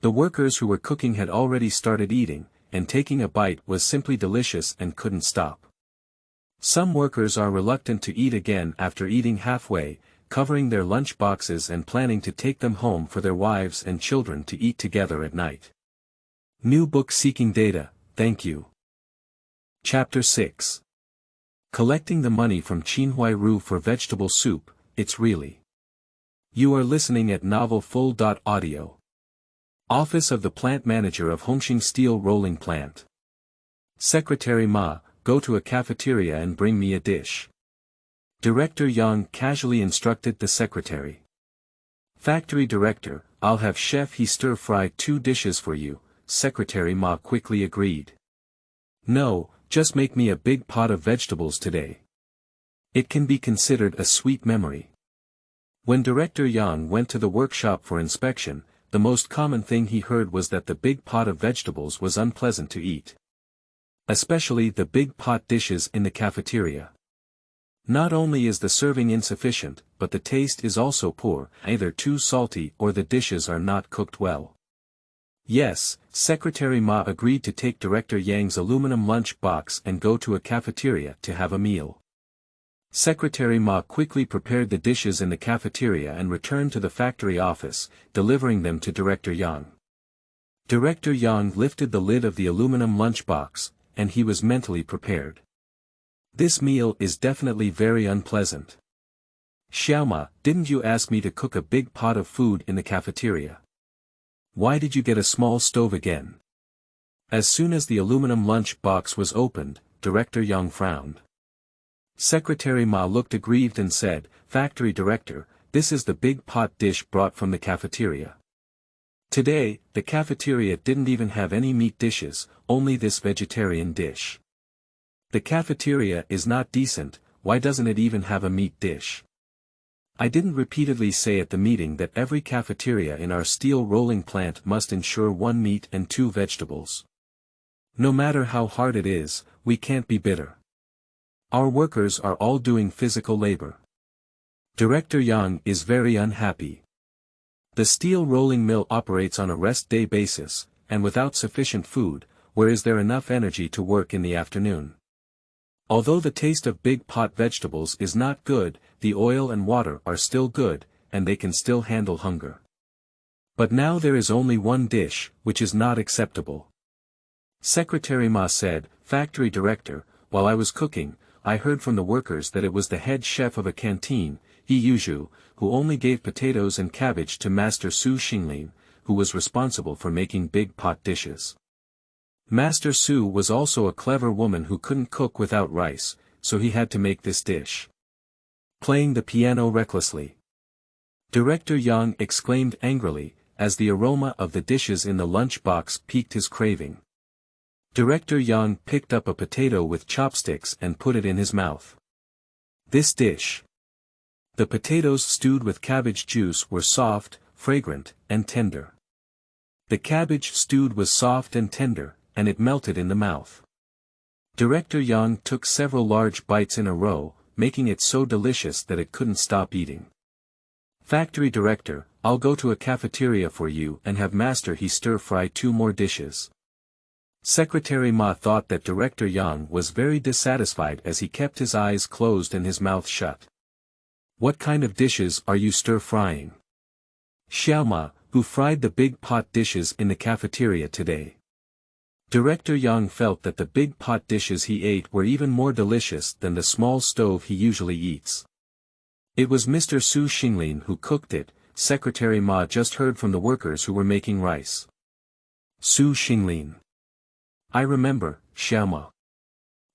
The workers who were cooking had already started eating, and taking a bite was simply delicious and couldn't stop. Some workers are reluctant to eat again after eating halfway, covering their lunch boxes and planning to take them home for their wives and children to eat together at night. New book seeking data, thank you. Chapter 6. Collecting the money from Qinhuai Ru for vegetable soup, it's really. You are listening at Novel Full.audio. Office of the Plant Manager of Hongqing Steel Rolling Plant. Secretary Ma, go to a cafeteria and bring me a dish. Director Yang casually instructed the secretary. Factory Director, I'll have Chef He stir-fry 2 dishes for you, Secretary Ma quickly agreed. No, just make me a big pot of vegetables today. It can be considered a sweet memory. When Director Yang went to the workshop for inspection, the most common thing he heard was that the big pot of vegetables was unpleasant to eat. Especially the big pot dishes in the cafeteria. Not only is the serving insufficient, but the taste is also poor, either too salty or the dishes are not cooked well. Yes, Secretary Ma agreed to take Director Yang's aluminum lunch box and go to a cafeteria to have a meal. Secretary Ma quickly prepared the dishes in the cafeteria and returned to the factory office, delivering them to Director Yang. Director Yang lifted the lid of the aluminum lunchbox, and he was mentally prepared. This meal is definitely very unpleasant. Xiaoma, didn't you ask me to cook a big pot of food in the cafeteria? Why did you get a small stove again? As soon as the aluminum lunch box was opened, Director Yang frowned. Secretary Ma looked aggrieved and said, Factory Director, this is the big pot dish brought from the cafeteria. Today, the cafeteria didn't even have any meat dishes, only this vegetarian dish. The cafeteria is not decent, why doesn't it even have a meat dish? I didn't repeatedly say at the meeting that every cafeteria in our steel rolling plant must ensure 1 meat and 2 vegetables. No matter how hard it is, we can't be bitter. Our workers are all doing physical labor. Director Yang is very unhappy. The steel rolling mill operates on a rest day basis, and without sufficient food, where is there enough energy to work in the afternoon? Although the taste of big pot vegetables is not good, the oil and water are still good, and they can still handle hunger. But now there is only 1 dish, which is not acceptable. Secretary Ma said, Factory Director, while I was cooking, I heard from the workers that it was the head chef of a canteen, Yi, who only gave potatoes and cabbage to Master Su Xinglin, who was responsible for making big pot dishes. Master Su was also a clever woman who couldn't cook without rice, so he had to make this dish. Playing the piano recklessly. Director Yang exclaimed angrily, as the aroma of the dishes in the lunchbox piqued his craving. Director Yang picked up a potato with chopsticks and put it in his mouth. This dish. The potatoes stewed with cabbage juice were soft, fragrant, and tender. The cabbage stewed was soft and tender, and it melted in the mouth. Director Yang took several large bites in a row, making it so delicious that it couldn't stop eating. Factory director, I'll go to a cafeteria for you and have Master He stir-fry 2 more dishes. Secretary Ma thought that Director Yang was very dissatisfied as he kept his eyes closed and his mouth shut. What kind of dishes are you stir-frying? Xiaoma, who fried the big pot dishes in the cafeteria today. Director Yang felt that the big pot dishes he ate were even more delicious than the small stove he usually eats. It was Mr. Su Xinglin who cooked it. Secretary Ma just heard from the workers who were making rice. Su Xinglin. I remember, Xiaoma.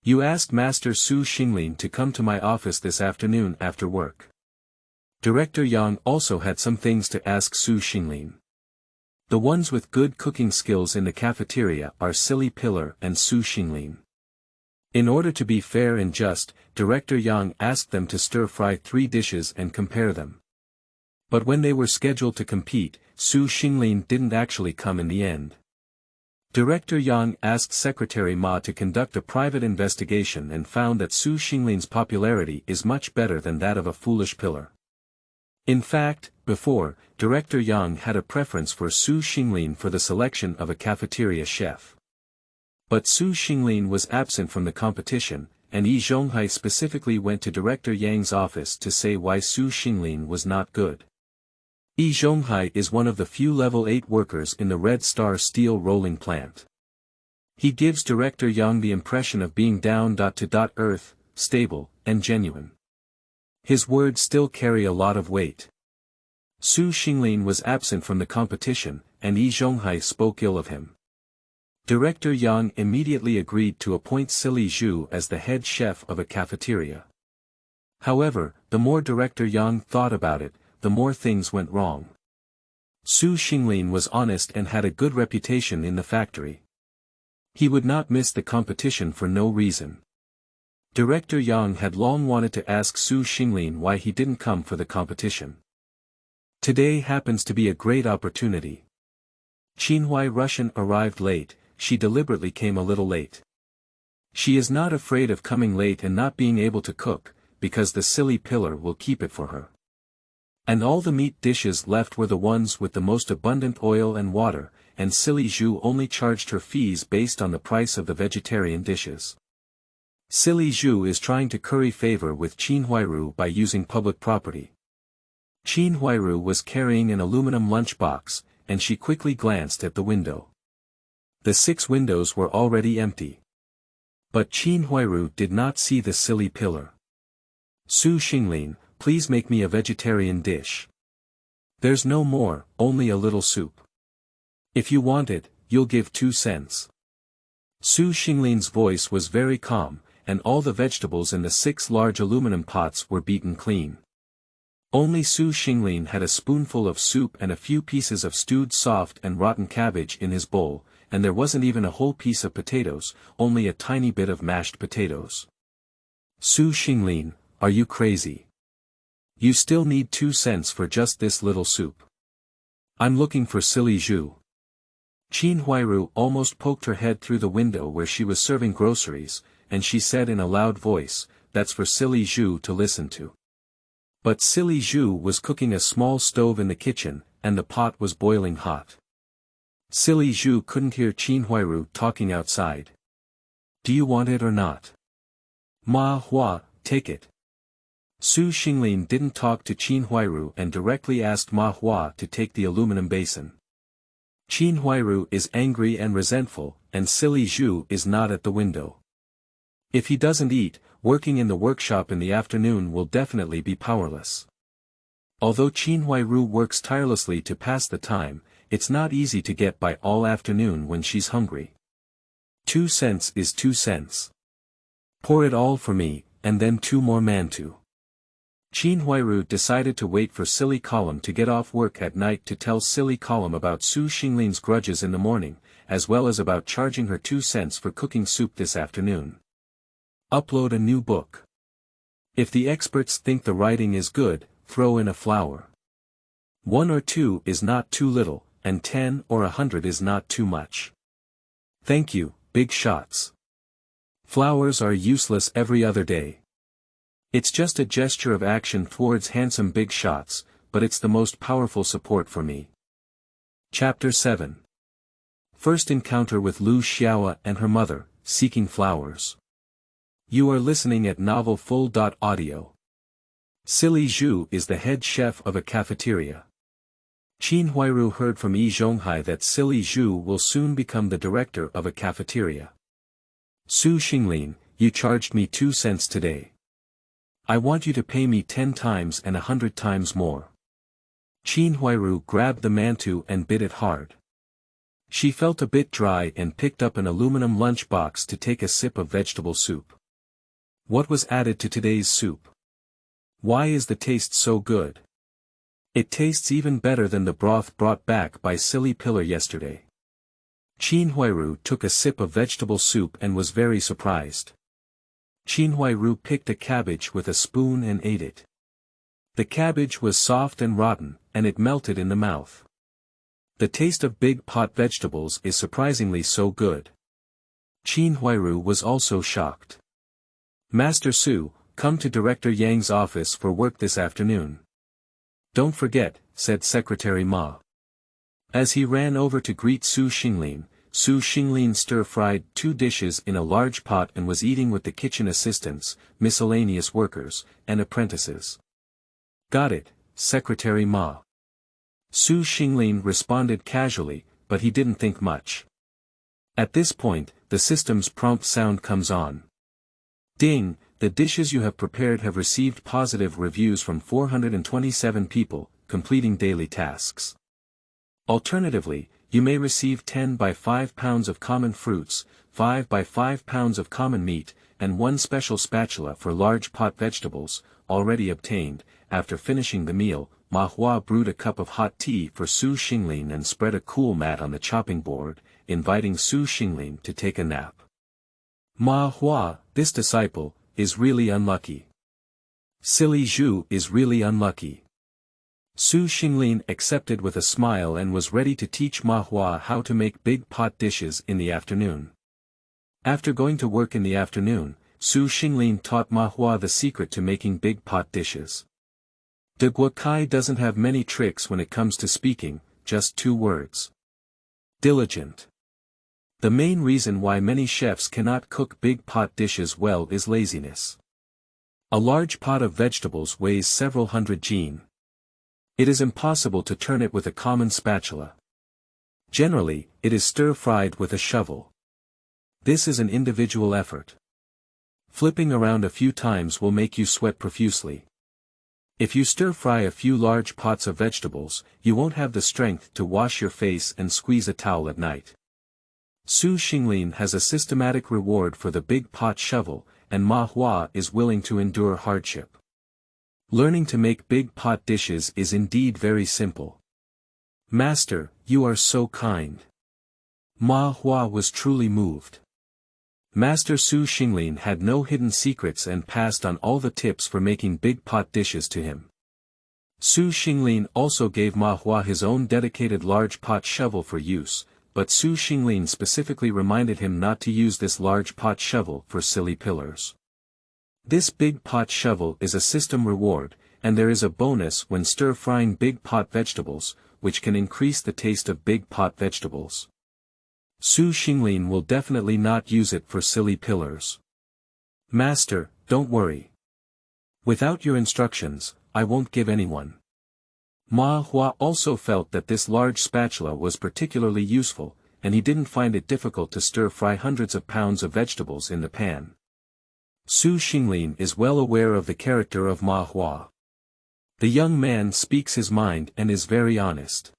You asked Master Su Xinglin to come to my office this afternoon after work. Director Yang also had some things to ask Su Xinglin. The ones with good cooking skills in the cafeteria are Silly Pillar and Su Xinglin. In order to be fair and just, Director Yang asked them to stir-fry 3 dishes and compare them. But when they were scheduled to compete, Su Xinglin didn't actually come in the end. Director Yang asked Secretary Ma to conduct a private investigation and found that Su Xinglin's popularity is much better than that of a foolish pillar. In fact, before, Director Yang had a preference for Su Xinglin for the selection of a cafeteria chef. But Su Xinglin was absent from the competition, and Yi Zhonghai specifically went to Director Yang's office to say why Su Xinglin was not good. Yi Zhonghai is one of the few level 8 workers in the Red Star steel rolling plant. He gives Director Yang the impression of being down-to-earth, stable, and genuine. His words still carry a lot of weight. Su Xinglin was absent from the competition, and Yi Zhonghai spoke ill of him. Director Yang immediately agreed to appoint Silly Zhu as the head chef of a cafeteria. However, the more Director Yang thought about it, the more things went wrong. Su Xinglin was honest and had a good reputation in the factory. He would not miss the competition for no reason. Director Yang had long wanted to ask Su Xinglin why he didn't come for the competition. Today happens to be a great opportunity. Qinhuai Russian arrived late. She deliberately came a little late. She is not afraid of coming late and not being able to cook, because the silly pillar will keep it for her. And all the meat dishes left were the ones with the most abundant oil and water, and Silly Zhu only charged her fees based on the price of the vegetarian dishes. Silly Zhu is trying to curry favor with Qinhuai Ru by using public property. Qinhuai Ru was carrying an aluminum lunchbox, and she quickly glanced at the window. The 6 windows were already empty. But Qinhuai Ru did not see the silly pillar. Su Xinglin, please make me a vegetarian dish. There's no more, only a little soup. If you want it, you'll give 2 cents. Su Xinglin's voice was very calm, and all the vegetables in the 6 large aluminum pots were beaten clean. Only Su Xinglin had a spoonful of soup and a few pieces of stewed soft and rotten cabbage in his bowl, and there wasn't even a whole piece of potatoes, only a tiny bit of mashed potatoes. Su Xinglin, are you crazy? You still need 2 cents for just this little soup. I'm looking for Silly Zhu. Qinhuai Ru almost poked her head through the window where she was serving groceries, and she said in a loud voice, "That's for Silly Zhu to listen to." But Silly Zhu was cooking a small stove in the kitchen, and the pot was boiling hot. Silly Zhu couldn't hear Qinhuai Ru talking outside. Do you want it or not? Ma Hua, take it. Su Xinglin didn't talk to Qinhuai Ru and directly asked Ma Hua to take the aluminum basin. Qinhuai Ru is angry and resentful, and Silly Zhu is not at the window. If he doesn't eat, working in the workshop in the afternoon will definitely be powerless. Although Qinhuai Ru works tirelessly to pass the time, it's not easy to get by all afternoon when she's hungry. 2 cents is 2 cents. Pour it all for me, and then 2 more mantou. Qinhuai Ru decided to wait for Silly Column to get off work at night to tell Silly Column about Su Xinglin's grudges in the morning, as well as about charging her 2 cents for cooking soup this afternoon. Upload a new book. If the experts think the writing is good, throw in a flower. 1 or 2 is not too little, and 10 or 100 is not too much. Thank you, big shots. Flowers are useless every other day. It's just a gesture of action towards handsome big shots, but it's the most powerful support for me. Chapter 7. First encounter with Lu Xiaoe and her mother, seeking flowers. You are listening at Novel Full.audio. Silly Zhu is the head chef of a cafeteria. Qinhuai Ru heard from Yi Zhonghai that Silly Zhu will soon become the director of a cafeteria. Xinglin, you charged me 2 cents today. I want you to pay me 10 times and 100 times more. Qinhuai Ru grabbed the mantou and bit it hard. She felt a bit dry and picked up an aluminum lunch box to take a sip of vegetable soup. What was added to today's soup? Why is the taste so good? It tastes even better than the broth brought back by Silly Pillar yesterday. Qinhuai Ru took a sip of vegetable soup and was very surprised. Qinhuai Ru picked a cabbage with a spoon and ate it. The cabbage was soft and rotten, and it melted in the mouth. The taste of big pot vegetables is surprisingly so good. Qinhuai Ru was also shocked. Master Su, come to Director Yang's office for work this afternoon. Don't forget, said Secretary Ma. As he ran over to greet Xinglin stir-fried 2 dishes in a large pot and was eating with the kitchen assistants, miscellaneous workers, and apprentices. Got it, Secretary Ma. Xinglin responded casually, but he didn't think much. At this point, the system's prompt sound comes on. Ding, the dishes you have prepared have received positive reviews from 427 people, completing daily tasks. Alternatively, you may receive 10 by 5 pounds of common fruits, 5 by 5 pounds of common meat, and 1 special spatula for large pot vegetables, already obtained. After finishing the meal, Ma Hua brewed a cup of hot tea for Xinglin and spread a cool mat on the chopping board, inviting Xinglin to take a nap. Ma Hua, this disciple, is really unlucky. Silly Zhu is really unlucky. Xinglin accepted with a smile and was ready to teach Ma Hua how to make big pot dishes in the afternoon. After going to work in the afternoon, Xinglin taught Ma Hua the secret to making big pot dishes. De Guokai doesn't have many tricks when it comes to speaking, just 2 words. Diligent. The main reason why many chefs cannot cook big pot dishes well is laziness. A large pot of vegetables weighs several hundred jin. It is impossible to turn it with a common spatula. Generally, it is stir-fried with a shovel. This is an individual effort. Flipping around a few times will make you sweat profusely. If you stir-fry a few large pots of vegetables, you won't have the strength to wash your face and squeeze a towel at night. Xinglin has a systematic reward for the big pot shovel, and Ma Hua is willing to endure hardship. Learning to make big pot dishes is indeed very simple. Master, you are so kind. Ma Hua was truly moved. Master Xinglin had no hidden secrets and passed on all the tips for making big pot dishes to him. Xinglin also gave Ma Hua his own dedicated large pot shovel for use, but Xinglin specifically reminded him not to use this large pot shovel for silly pillars. This big pot shovel is a system reward, and there is a bonus when stir-frying big pot vegetables, which can increase the taste of big pot vegetables. Xinglin will definitely not use it for silly pillars. Master, don't worry. Without your instructions, I won't give anyone. Ma Hua also felt that this large spatula was particularly useful, and he didn't find it difficult to stir-fry hundreds of pounds of vegetables in the pan. Xinglin is well aware of the character of Ma Hua. The young man speaks his mind and is very honest.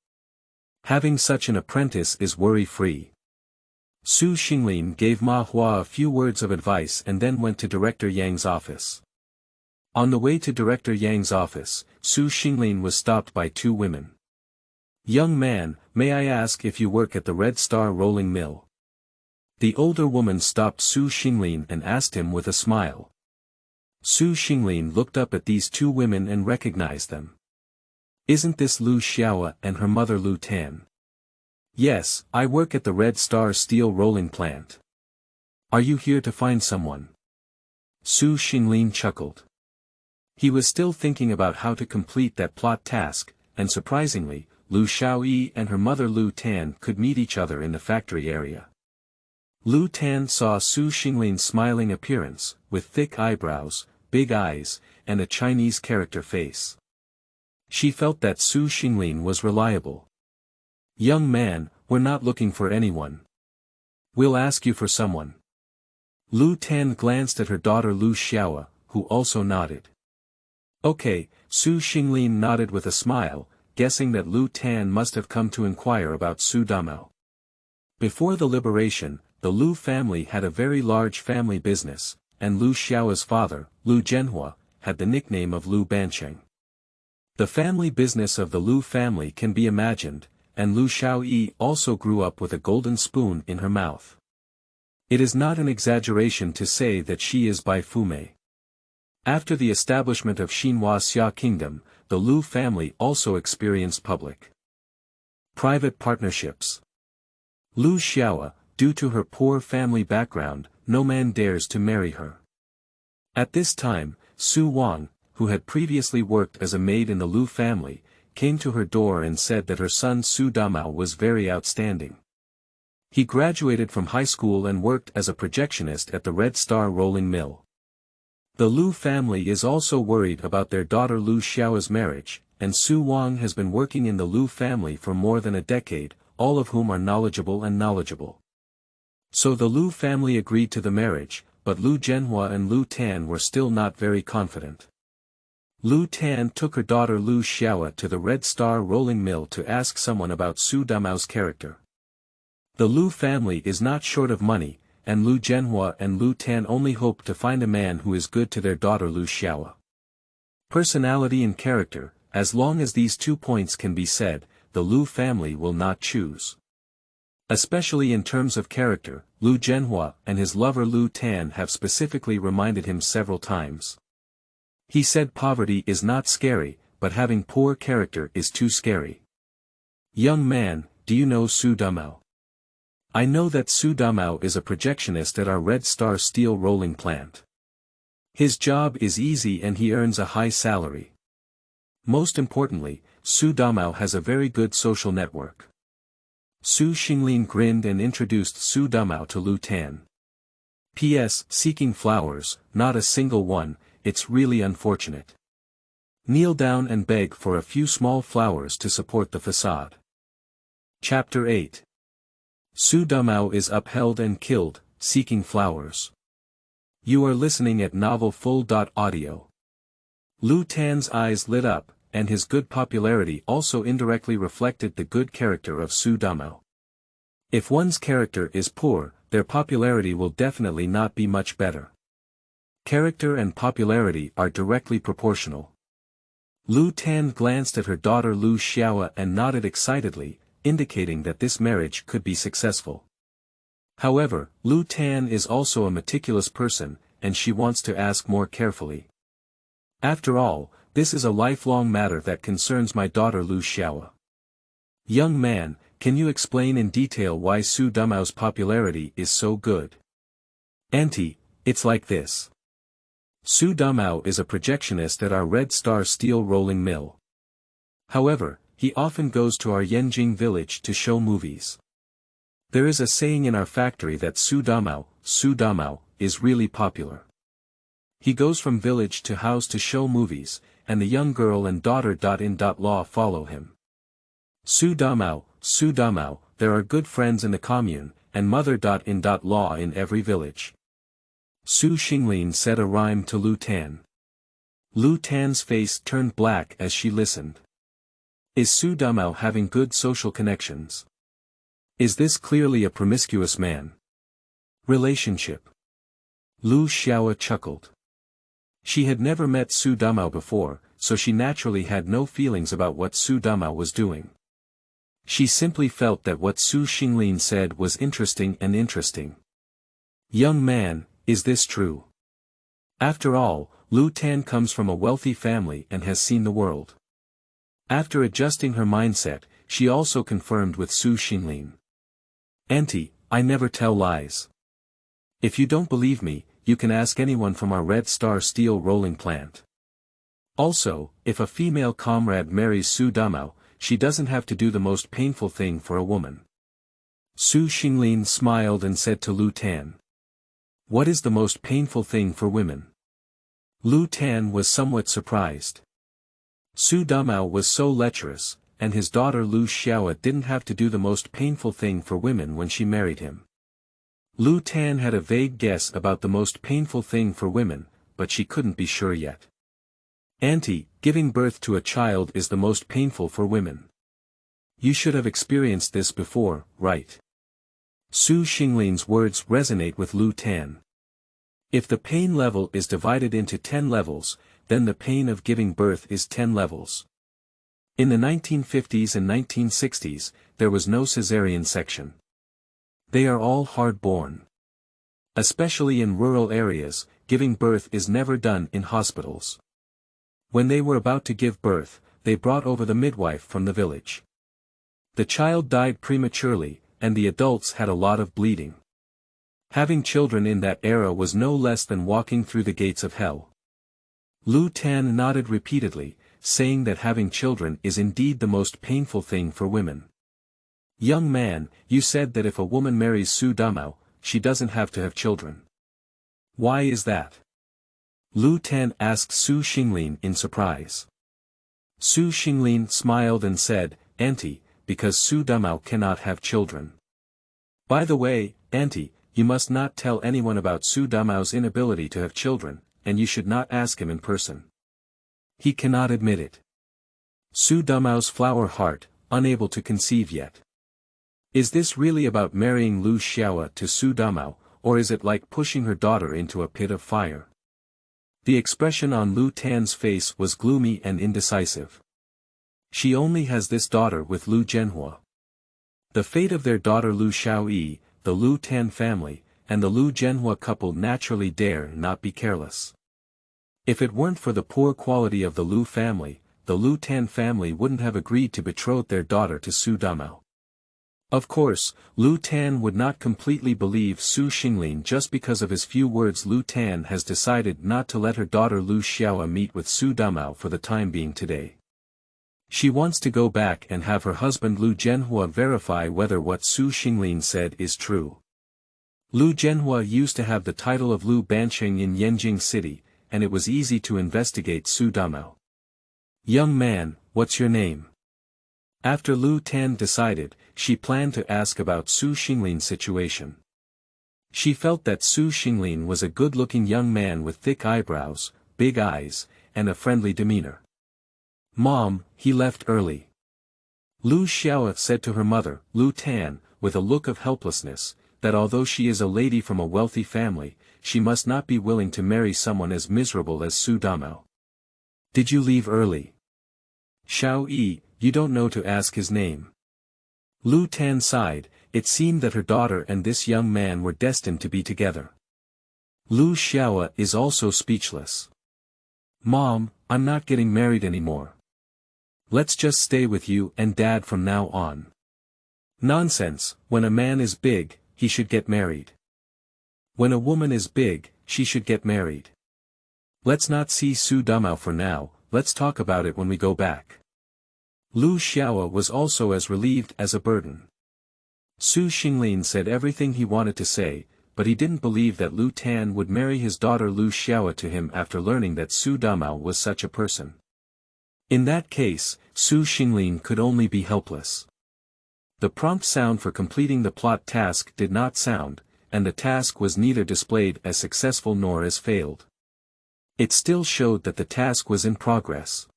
Having such an apprentice is worry-free. Xinglin gave Ma Hua a few words of advice and then went to Director Yang's office. On the way to Director Yang's office, Xinglin was stopped by 2 women. Young man, may I ask if you work at the Red Star Rolling Mill? The older woman stopped Xinglin and asked him with a smile. Xinglin looked up at these two women and recognized them. Isn't this Lu Xiaoe and her mother Lu Tan? Yes, I work at the Red Star steel rolling plant. Are you here to find someone? Xinglin chuckled. He was still thinking about how to complete that plot task, and surprisingly, Lu Xiaoe and her mother Lu Tan could meet each other in the factory area. Lu Tan saw Xinglin's smiling appearance, with thick eyebrows, big eyes, and a Chinese character face. She felt that Xinglin was reliable. Young man, we're not looking for anyone. We'll ask you for someone. Lu Tan glanced at her daughter Lu Xiaoe, who also nodded. Okay, Xinglin nodded with a smile, guessing that Lu Tan must have come to inquire about Damao. Before the liberation, the Lu family had a very large family business, and Lu Xiao's father, Lu Zhonghai, had the nickname of Lu Bancheng. The family business of the Lu family can be imagined, and Lu Xiaoe also grew up with a golden spoon in her mouth. It is not an exaggeration to say that she is Bai Fume. After the establishment of Qinhuai's Xia kingdom, the Lu family also experienced public private partnerships. Lu Xiaoe, due to her poor family background, no man dares to marry her. At this time, Su Wang, who had previously worked as a maid in the Lu family, came to her door and said that her son Su Damao was very outstanding. He graduated from high school and worked as a projectionist at the Red Star rolling mill. The Lu family is also worried about their daughter Lu Xiao's marriage, and Su Wang has been working in the Lu family for more than a decade, all of whom are knowledgeable. So the Lu family agreed to the marriage, but Lu Zhonghai and Lu Tan were still not very confident. Lu Tan took her daughter Lu Xiaoe to the Red Star rolling mill to ask someone about Su Damao's character. The Lu family is not short of money, and Lu Zhonghai and Lu Tan only hope to find a man who is good to their daughter Lu Xiaoe. Personality and character, as long as these 2 points can be said, the Lu family will not choose. Especially in terms of character, Lu Zhonghai and his lover Lu Tan have specifically reminded him several times. He said poverty is not scary, but having poor character is too scary. Young man, do you know Su Damao? I know that Su Damao is a projectionist at our Red Star steel rolling plant. His job is easy and he earns a high salary. Most importantly, Su Damao has a very good social network. Xinglin grinned and introduced Su Damao to Lu Tan. P.S. Seeking flowers, not a single one, it's really unfortunate. Kneel down and beg for a few small flowers to support the facade. Chapter 8. Su Damao is upheld and killed, seeking flowers. You are listening at novel full.audio. Lu Tan's eyes lit up, and his good popularity also indirectly reflected the good character of Su Damao. If one's character is poor, their popularity will definitely not be much better. Character and popularity are directly proportional. Lu Tan glanced at her daughter Lu Xiaoe and nodded excitedly, indicating that this marriage could be successful. However, Lu Tan is also a meticulous person, and she wants to ask more carefully. After all, this is a lifelong matter that concerns my daughter Lu Xiaoe. Young man, can you explain in detail why Su Damao's popularity is so good? Auntie, it's like this. Su Damao is a projectionist at our Red Star steel rolling mill. However, he often goes to our Yanjing village to show movies. There is a saying in our factory that Su Damao, is really popular. He goes from village to house to show movies, and the young girl and daughter.In.Law follow him. Su Damao, there are good friends in the commune, and mother.In.Law in every village. Xinglin said a rhyme to Lu Tan. Lu Tan's face turned black as she listened. Is Su Damao having good social connections? Is this clearly a promiscuous man? Relationship. Lu Xiaoe chuckled. She had never met Su Damao before, so she naturally had no feelings about what Su Damao was doing. She simply felt that what Xinglin said was interesting. Young man, is this true? After all, Lu Tan comes from a wealthy family and has seen the world. After adjusting her mindset, she also confirmed with Su Xinglin. Auntie, I never tell lies. If you don't believe me, you can ask anyone from our Red Star steel rolling plant. Also, if a female comrade marries Su Damao, she doesn't have to do the most painful thing for a woman. Su Xinglin smiled and said to Lu Tan. What is the most painful thing for women? Lu Tan was somewhat surprised. Su Damao was so lecherous, and his daughter Lu Xiaoe didn't have to do the most painful thing for women when she married him. Lu Tan had a vague guess about the most painful thing for women, but she couldn't be sure yet. Auntie, giving birth to a child is the most painful for women. You should have experienced this before, right? Su Xinglin's words resonate with Lu Tan. If the pain level is divided into 10 levels, then the pain of giving birth is 10 levels. In the 1950s and 1960s, there was no cesarean section. They are all hard-born. Especially in rural areas, giving birth is never done in hospitals. When they were about to give birth, they brought over the midwife from the village. The child died prematurely, and the adults had a lot of bleeding. Having children in that era was no less than walking through the gates of hell. Lu Tan nodded repeatedly, saying that having children is indeed the most painful thing for women. Young man, you said that if a woman marries Su Damao, she doesn't have to have children. Why is that? Lu Tan asked Su Xinglin in surprise. Su Xinglin smiled and said, Auntie, because Su Damao cannot have children. By the way, Auntie, you must not tell anyone about Su Damao's inability to have children, and you should not ask him in person. He cannot admit it. Su Damao's flower heart, unable to conceive yet. Is this really about marrying Lu Xiaoe to Su Damao, or is it like pushing her daughter into a pit of fire? The expression on Lu Tan's face was gloomy and indecisive. She only has this daughter with Lu Zhenghua. The fate of their daughter Lu Xiaoe, the Lu Tan family, and the Lu Zhenghua couple naturally dare not be careless. If it weren't for the poor quality of the Lu family, the Lu Tan family wouldn't have agreed to betroth their daughter to Su Damao. Of course, Lu Tan would not completely believe Su Xinglin just because of his few words. Lu Tan has decided not to let her daughter Lu Xiaoe meet with Su Damao for the time being today. She wants to go back and have her husband Lu Zhenghua verify whether what Su Xinglin said is true. Lu Zhenghua used to have the title of Lu Banqing in Yanjing City, and it was easy to investigate Su Damao. Young man, what's your name? After Lu Tan decided, she planned to ask about Su Xinglin's situation. She felt that Su Xinglin was a good-looking young man with thick eyebrows, big eyes, and a friendly demeanor. Mom, he left early. Lu Xiaoe said to her mother, Lu Tan, with a look of helplessness, that although she is a lady from a wealthy family, she must not be willing to marry someone as miserable as Su Damao. Did you leave early? Xiaoe, you don't know to ask his name. Lu Tan sighed. It seemed that her daughter and this young man were destined to be together. Lu Xiaoe is also speechless. Mom, I'm not getting married anymore. Let's just stay with you and Dad from now on. Nonsense, when a man is big, he should get married. When a woman is big, she should get married. Let's not see Su Damao for now, let's talk about it when we go back. Lu Xiaoe was also as relieved as a burden. Su Xinglin said everything he wanted to say, but he didn't believe that Lu Tan would marry his daughter Lu Xiaoe to him after learning that Su Damao was such a person. In that case, Su Xinglin could only be helpless. The prompt sound for completing the plot task did not sound, and the task was neither displayed as successful nor as failed. It still showed that the task was in progress.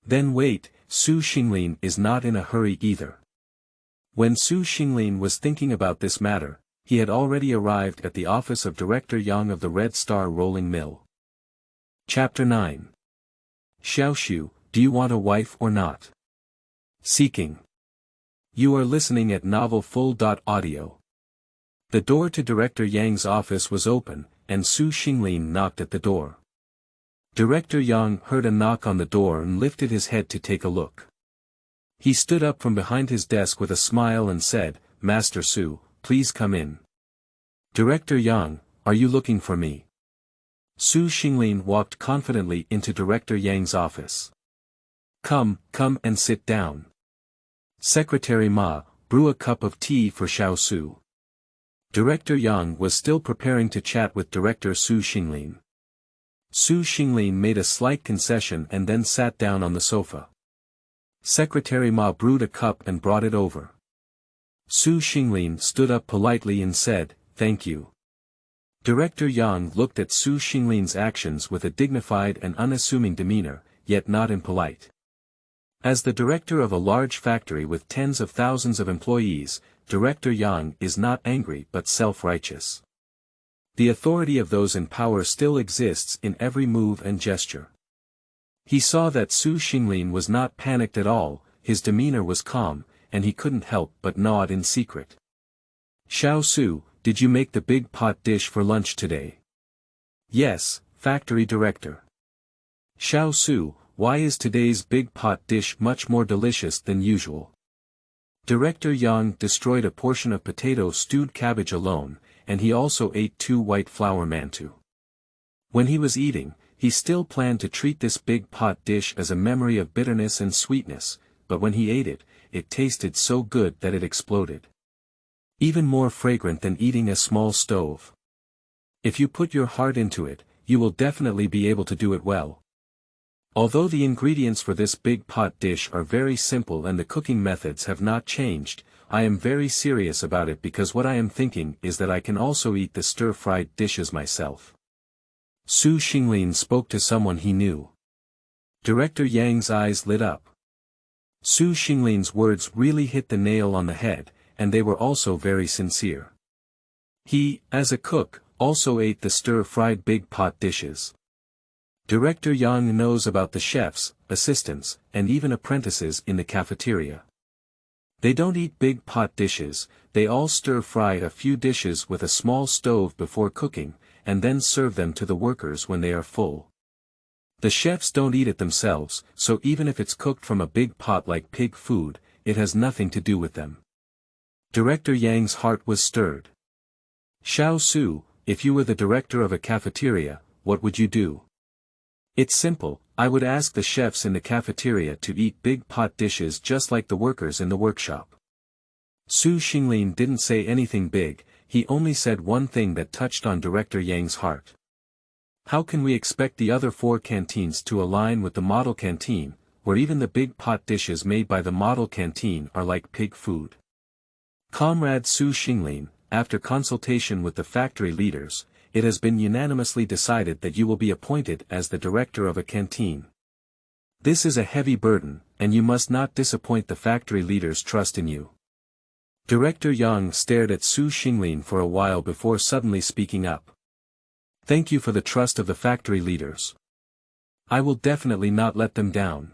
Then wait, Su Xinglin is not in a hurry either. When Su Xinglin was thinking about this matter, he had already arrived at the office of Director Yang of the Red Star Rolling Mill. Chapter 9. Xiaoxu, do you want a wife or not? Seeking. You are listening at novel full.audio. The door to Director Yang's office was open, and Su Xinglin knocked at the door. Director Yang heard a knock on the door and lifted his head to take a look. He stood up from behind his desk with a smile and said, "Master Su, please come in." "Director Yang, are you looking for me?" Su Xinglin walked confidently into Director Yang's office. Come and sit down. Secretary Ma, brew a cup of tea for Xiaoxu." Director Yang was still preparing to chat with Director Su Xinglin. Su Xinglin made a slight concession and then sat down on the sofa. Secretary Ma brewed a cup and brought it over. Su Xinglin stood up politely and said, "Thank you." Director Yang looked at Su Xinglin's actions with a dignified and unassuming demeanor, yet not impolite. As the director of a large factory with tens of thousands of employees, Director Yang is not angry but self-righteous. The authority of those in power still exists in every move and gesture. He saw that Su Xinglin was not panicked at all, his demeanor was calm, and he couldn't help but nod in secret. "Xiaoxu, did you make the big pot dish for lunch today?" "Yes, factory director." "Xiaoxu, why is today's big pot dish much more delicious than usual?" Director Yang destroyed a portion of potato stewed cabbage alone, and he also ate 2 white flour mantou. When he was eating, he still planned to treat this big pot dish as a memory of bitterness and sweetness, but when he ate it, it tasted so good that it exploded. Even more fragrant than eating a small stove. If you put your heart into it, you will definitely be able to do it well. Although the ingredients for this big pot dish are very simple and the cooking methods have not changed, I am very serious about it because what I am thinking is that I can also eat the stir-fried dishes myself. Su Xinglin spoke to someone he knew. Director Yang's eyes lit up. Su Xinglin's words really hit the nail on the head, and they were also very sincere. He, as a cook, also ate the stir-fried big pot dishes. Director Yang knows about the chefs, assistants, and even apprentices in the cafeteria. They don't eat big pot dishes, they all stir-fry a few dishes with a small stove before cooking, and then serve them to the workers when they are full. The chefs don't eat it themselves, so even if it's cooked from a big pot like pig food, it has nothing to do with them. Director Yang's heart was stirred. "Xiaoxu, if you were the director of a cafeteria, what would you do?" "It's simple, I would ask the chefs in the cafeteria to eat big pot dishes just like the workers in the workshop." Su Xinglin didn't say anything big, he only said one thing that touched on Director Yang's heart. How can we expect the other 4 canteens to align with the model canteen, where even the big pot dishes made by the model canteen are like pig food? Comrade Su Xinglin, after consultation with the factory leaders, it has been unanimously decided that you will be appointed as the director of a canteen. This is a heavy burden, and you must not disappoint the factory leaders' trust in you. Director Yang stared at Su Xinglin for a while before suddenly speaking up. "Thank you for the trust of the factory leaders. I will definitely not let them down."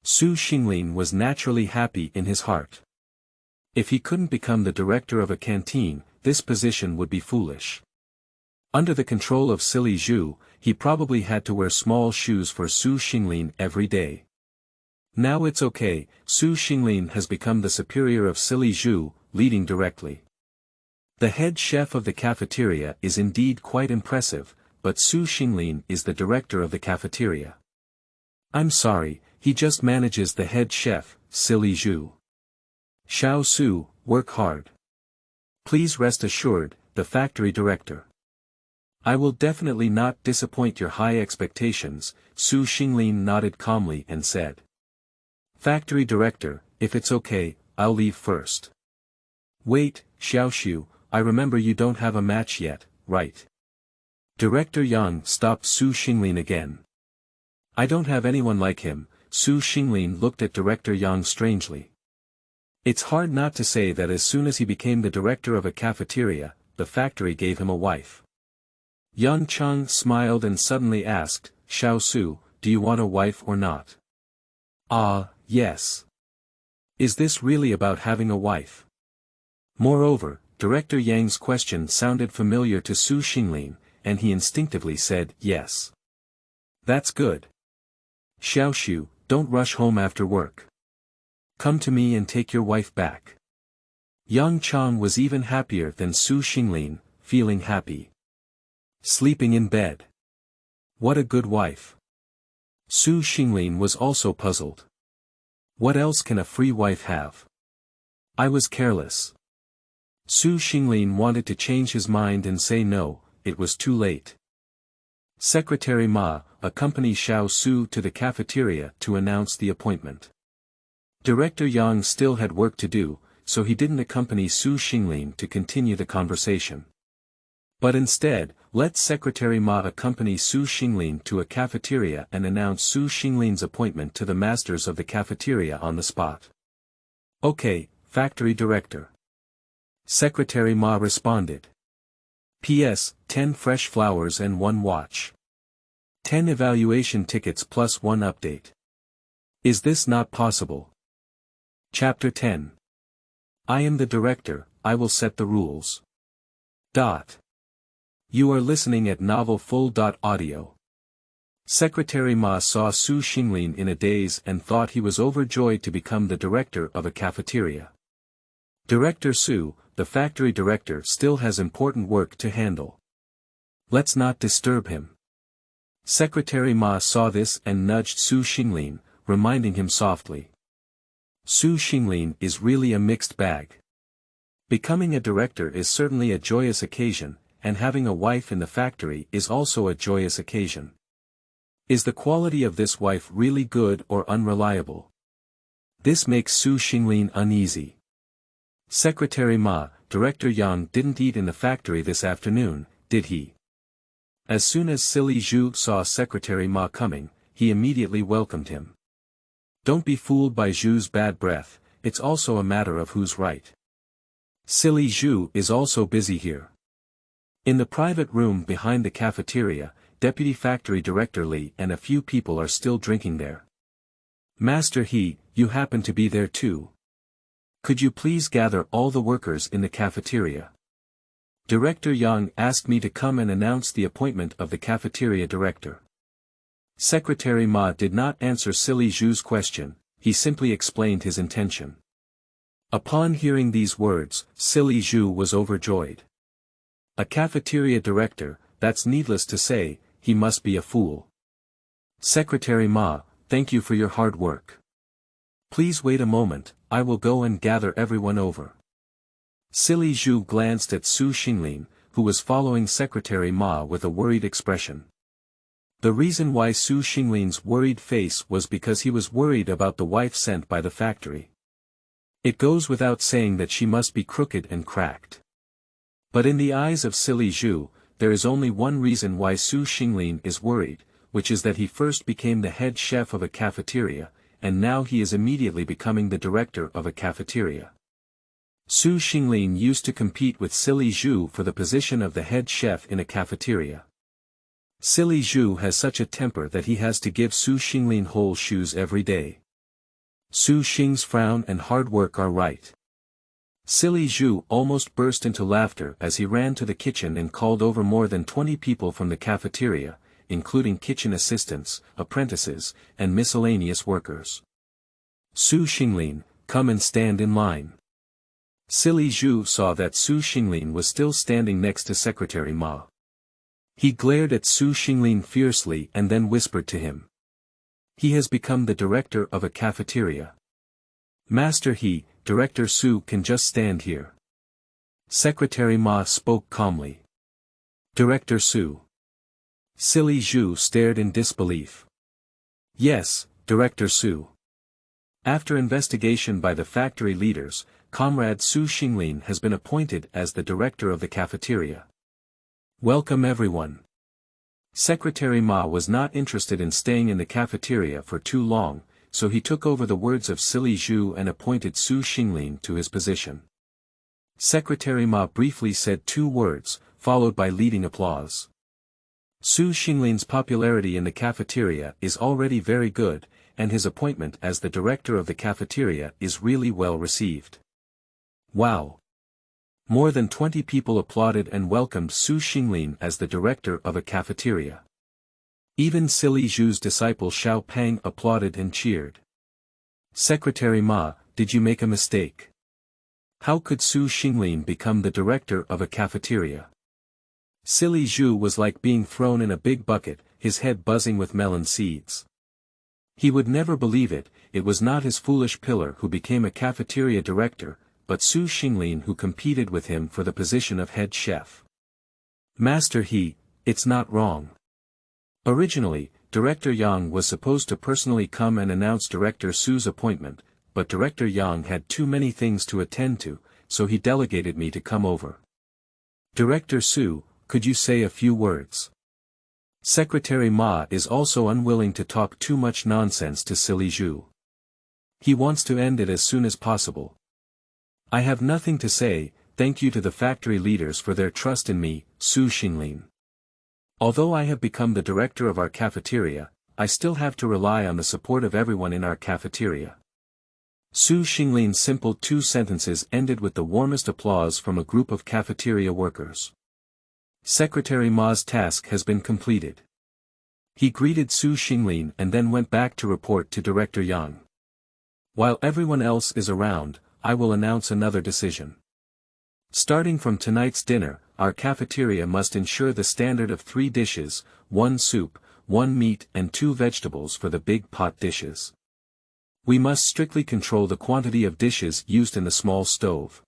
Su Xinglin was naturally happy in his heart. If he couldn't become the director of a canteen, this position would be foolish. Under the control of silly Zhu, he probably had to wear small shoes for Su Xinglin every day. Now it's okay, Su Xinglin has become the superior of silly Zhu, leading directly. The head chef of the cafeteria is indeed quite impressive, but Su Xinglin is the director of the cafeteria. I'm sorry, he just manages the head chef, silly Zhu. Xiaoxu, work hard. Please rest assured, the factory director. I will definitely not disappoint your high expectations, Su Xinglin nodded calmly and said. Factory director, if it's okay, I'll leave first. Wait, Xiaoxu, I remember you don't have a match yet, right? Director Yang stopped Su Xinglin again. I don't have anyone like him, Su Xinglin looked at Director Yang strangely. It's hard not to say that as soon as he became the director of a cafeteria, the factory gave him a wife. Yang Cheng smiled and suddenly asked, Xiaoxu, do you want a wife or not? Ah, yes. Is this really about having a wife? Moreover, Director Yang's question sounded familiar to Su Xinglin, and he instinctively said yes. That's good. Xiaoxu, don't rush home after work. Come to me and take your wife back. Yang Chang was even happier than Su Xinglin, feeling happy. Sleeping in bed. What a good wife. Su Xinglin was also puzzled. What else can a free wife have? I was careless. Su Xinglin wanted to change his mind and say no, it was too late. Secretary Ma accompanied Xiaoxu to the cafeteria to announce the appointment. Director Yang still had work to do, so he didn't accompany Su Xinglin to continue the conversation. But instead, let Secretary Ma accompany Su Xinglin to a cafeteria and announce Su Xinglin's appointment to the masters of the cafeteria on the spot. Okay, factory director. Secretary Ma responded. P.S. 10 fresh flowers and 1 watch. 10 evaluation tickets plus 1 update. Is this not possible? Chapter 10. I am the director, I will set the rules. You are listening at Novel Full.audio. Secretary Ma saw Su Xinglin in a daze and thought he was overjoyed to become the director of a cafeteria. Director Su, the factory director, still has important work to handle. Let's not disturb him. Secretary Ma saw this and nudged Su Xinglin, reminding him softly. Su Xinglin is really a mixed bag. Becoming a director is certainly a joyous occasion, and having a wife in the factory is also a joyous occasion. Is the quality of this wife really good or unreliable? This makes Su Xinglin uneasy. Secretary Ma, Director Yang didn't eat in the factory this afternoon, did he? As soon as Silly Zhu saw Secretary Ma coming, he immediately welcomed him. Don't be fooled by Zhu's bad breath, it's also a matter of who's right. Silly Zhu is also busy here. In the private room behind the cafeteria, Deputy Factory Director Li and a few people are still drinking there. Master He, you happen to be there too. Could you please gather all the workers in the cafeteria? Director Yang asked me to come and announce the appointment of the cafeteria director. Secretary Ma did not answer Silly Zhu's question, he simply explained his intention. Upon hearing these words, Silly Zhu was overjoyed. A cafeteria director, that's needless to say, he must be a fool. Secretary Ma, thank you for your hard work. Please wait a moment, I will go and gather everyone over. Silly Zhu glanced at Su Xinglin, who was following Secretary Ma with a worried expression. The reason why Su Xinglin's worried face was because he was worried about the wife sent by the factory. It goes without saying that she must be crooked and cracked. But in the eyes of Silly Zhu, there is only one reason why Su Xinglin is worried, which is that he first became the head chef of a cafeteria, and now he is immediately becoming the director of a cafeteria. Su Xinglin used to compete with Silly Zhu for the position of the head chef in a cafeteria. Silly Zhu has such a temper that he has to give Su Xinglin whole shoes every day. Su Xing's frown and hard work are right. Silly Zhu almost burst into laughter as he ran to the kitchen and called over more than 20 people from the cafeteria, including kitchen assistants, apprentices, and miscellaneous workers. Su Xinglin, come and stand in line. Silly Zhu saw that Su Xinglin was still standing next to Secretary Ma. He glared at Su Xinglin fiercely and then whispered to him. He has become the director of a cafeteria. Master He, Director Su can just stand here. Secretary Ma spoke calmly. Director Su. Silly Zhu stared in disbelief. Yes, Director Su. After investigation by the factory leaders, Comrade Su Xinglin has been appointed as the director of the cafeteria. Welcome everyone. Secretary Ma was not interested in staying in the cafeteria for too long, so he took over the words of Silly Zhu and appointed Su Xinglin to his position. Secretary Ma briefly said 2 words, followed by leading applause. Su Xinglin's popularity in the cafeteria is already very good, and his appointment as the director of the cafeteria is really well received. Wow! More than 20 people applauded and welcomed Su Xinglin as the director of a cafeteria. Even Silly Zhu's disciple Xiao Pang applauded and cheered. Secretary Ma, did you make a mistake? How could Su Xinglin become the director of a cafeteria? Silly Zhu was like being thrown in a big bucket, his head buzzing with melon seeds. He would never believe it. It was not his foolish pillar who became a cafeteria director, but Su Xinglin who competed with him for the position of head chef. Master He, it's not wrong. Originally, Director Yang was supposed to personally come and announce Director Su's appointment, but Director Yang had too many things to attend to, so he delegated me to come over. Director Su, could you say a few words? Secretary Ma is also unwilling to talk too much nonsense to Silly Zhu. He wants to end it as soon as possible. I have nothing to say, thank you to the factory leaders for their trust in me, Su Xinglin. Although I have become the director of our cafeteria, I still have to rely on the support of everyone in our cafeteria. Su Xinglin's simple 2 sentences ended with the warmest applause from a group of cafeteria workers. Secretary Ma's task has been completed. He greeted Su Xinglin and then went back to report to Director Yang. While everyone else is around, I will announce another decision. Starting from tonight's dinner, our cafeteria must ensure the standard of 3 dishes, 1 soup, 1 meat and 2 vegetables for the big pot dishes. We must strictly control the quantity of dishes used in the small stove.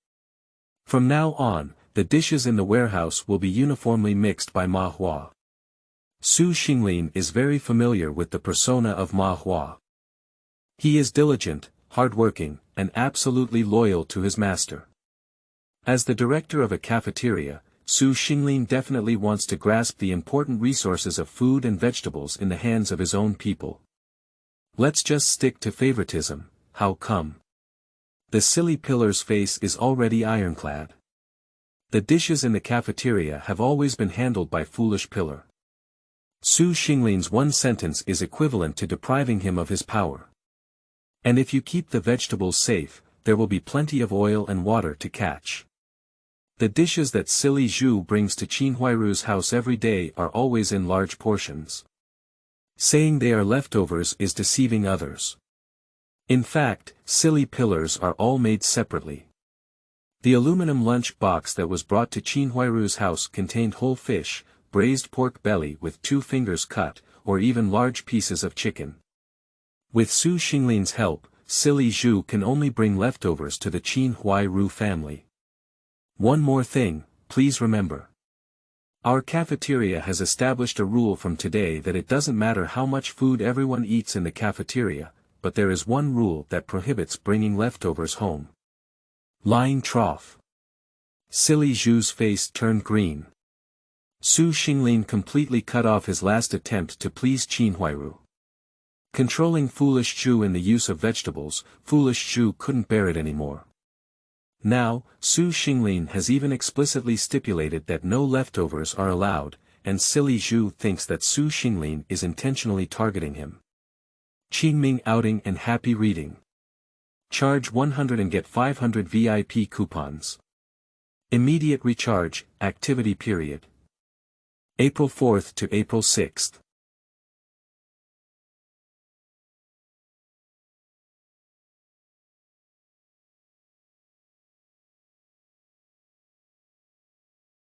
From now on, the dishes in the warehouse will be uniformly mixed by Ma Hua. Su Xinglin is very familiar with the persona of Ma Hua. He is diligent, hardworking, and absolutely loyal to his master. As the director of a cafeteria, Su Xinglin definitely wants to grasp the important resources of food and vegetables in the hands of his own people. Let's just stick to favoritism, how come? The silly pillar's face is already ironclad. The dishes in the cafeteria have always been handled by foolish pillar. Su Xinglin's 1 sentence is equivalent to depriving him of his power. And if you keep the vegetables safe, there will be plenty of oil and water to catch. The dishes that Silly Zhu brings to Qinhuai Ru's house every day are always in large portions. Saying they are leftovers is deceiving others. In fact, silly pillars are all made separately. The aluminum lunch box that was brought to Qinhuai Ru's house contained whole fish, braised pork belly with 2 fingers cut, or even large pieces of chicken. With Su Xinglin's help, Silly Zhu can only bring leftovers to the Qinhuai Ru family. One more thing, please remember. Our cafeteria has established a rule from today that it doesn't matter how much food everyone eats in the cafeteria, but there is one rule that prohibits bringing leftovers home. Lying trough. Silly Zhu's face turned green. Su Xinglin completely cut off his last attempt to please Qinhuai Ru. Controlling foolish Zhu in the use of vegetables, foolish Zhu couldn't bear it anymore. Now, Su Xinglin has even explicitly stipulated that no leftovers are allowed, and Silly Zhu thinks that Su Xinglin is intentionally targeting him. Qingming outing and happy reading. Charge 100 and get 500 VIP coupons. Immediate recharge, activity period. April 4th to April 6th.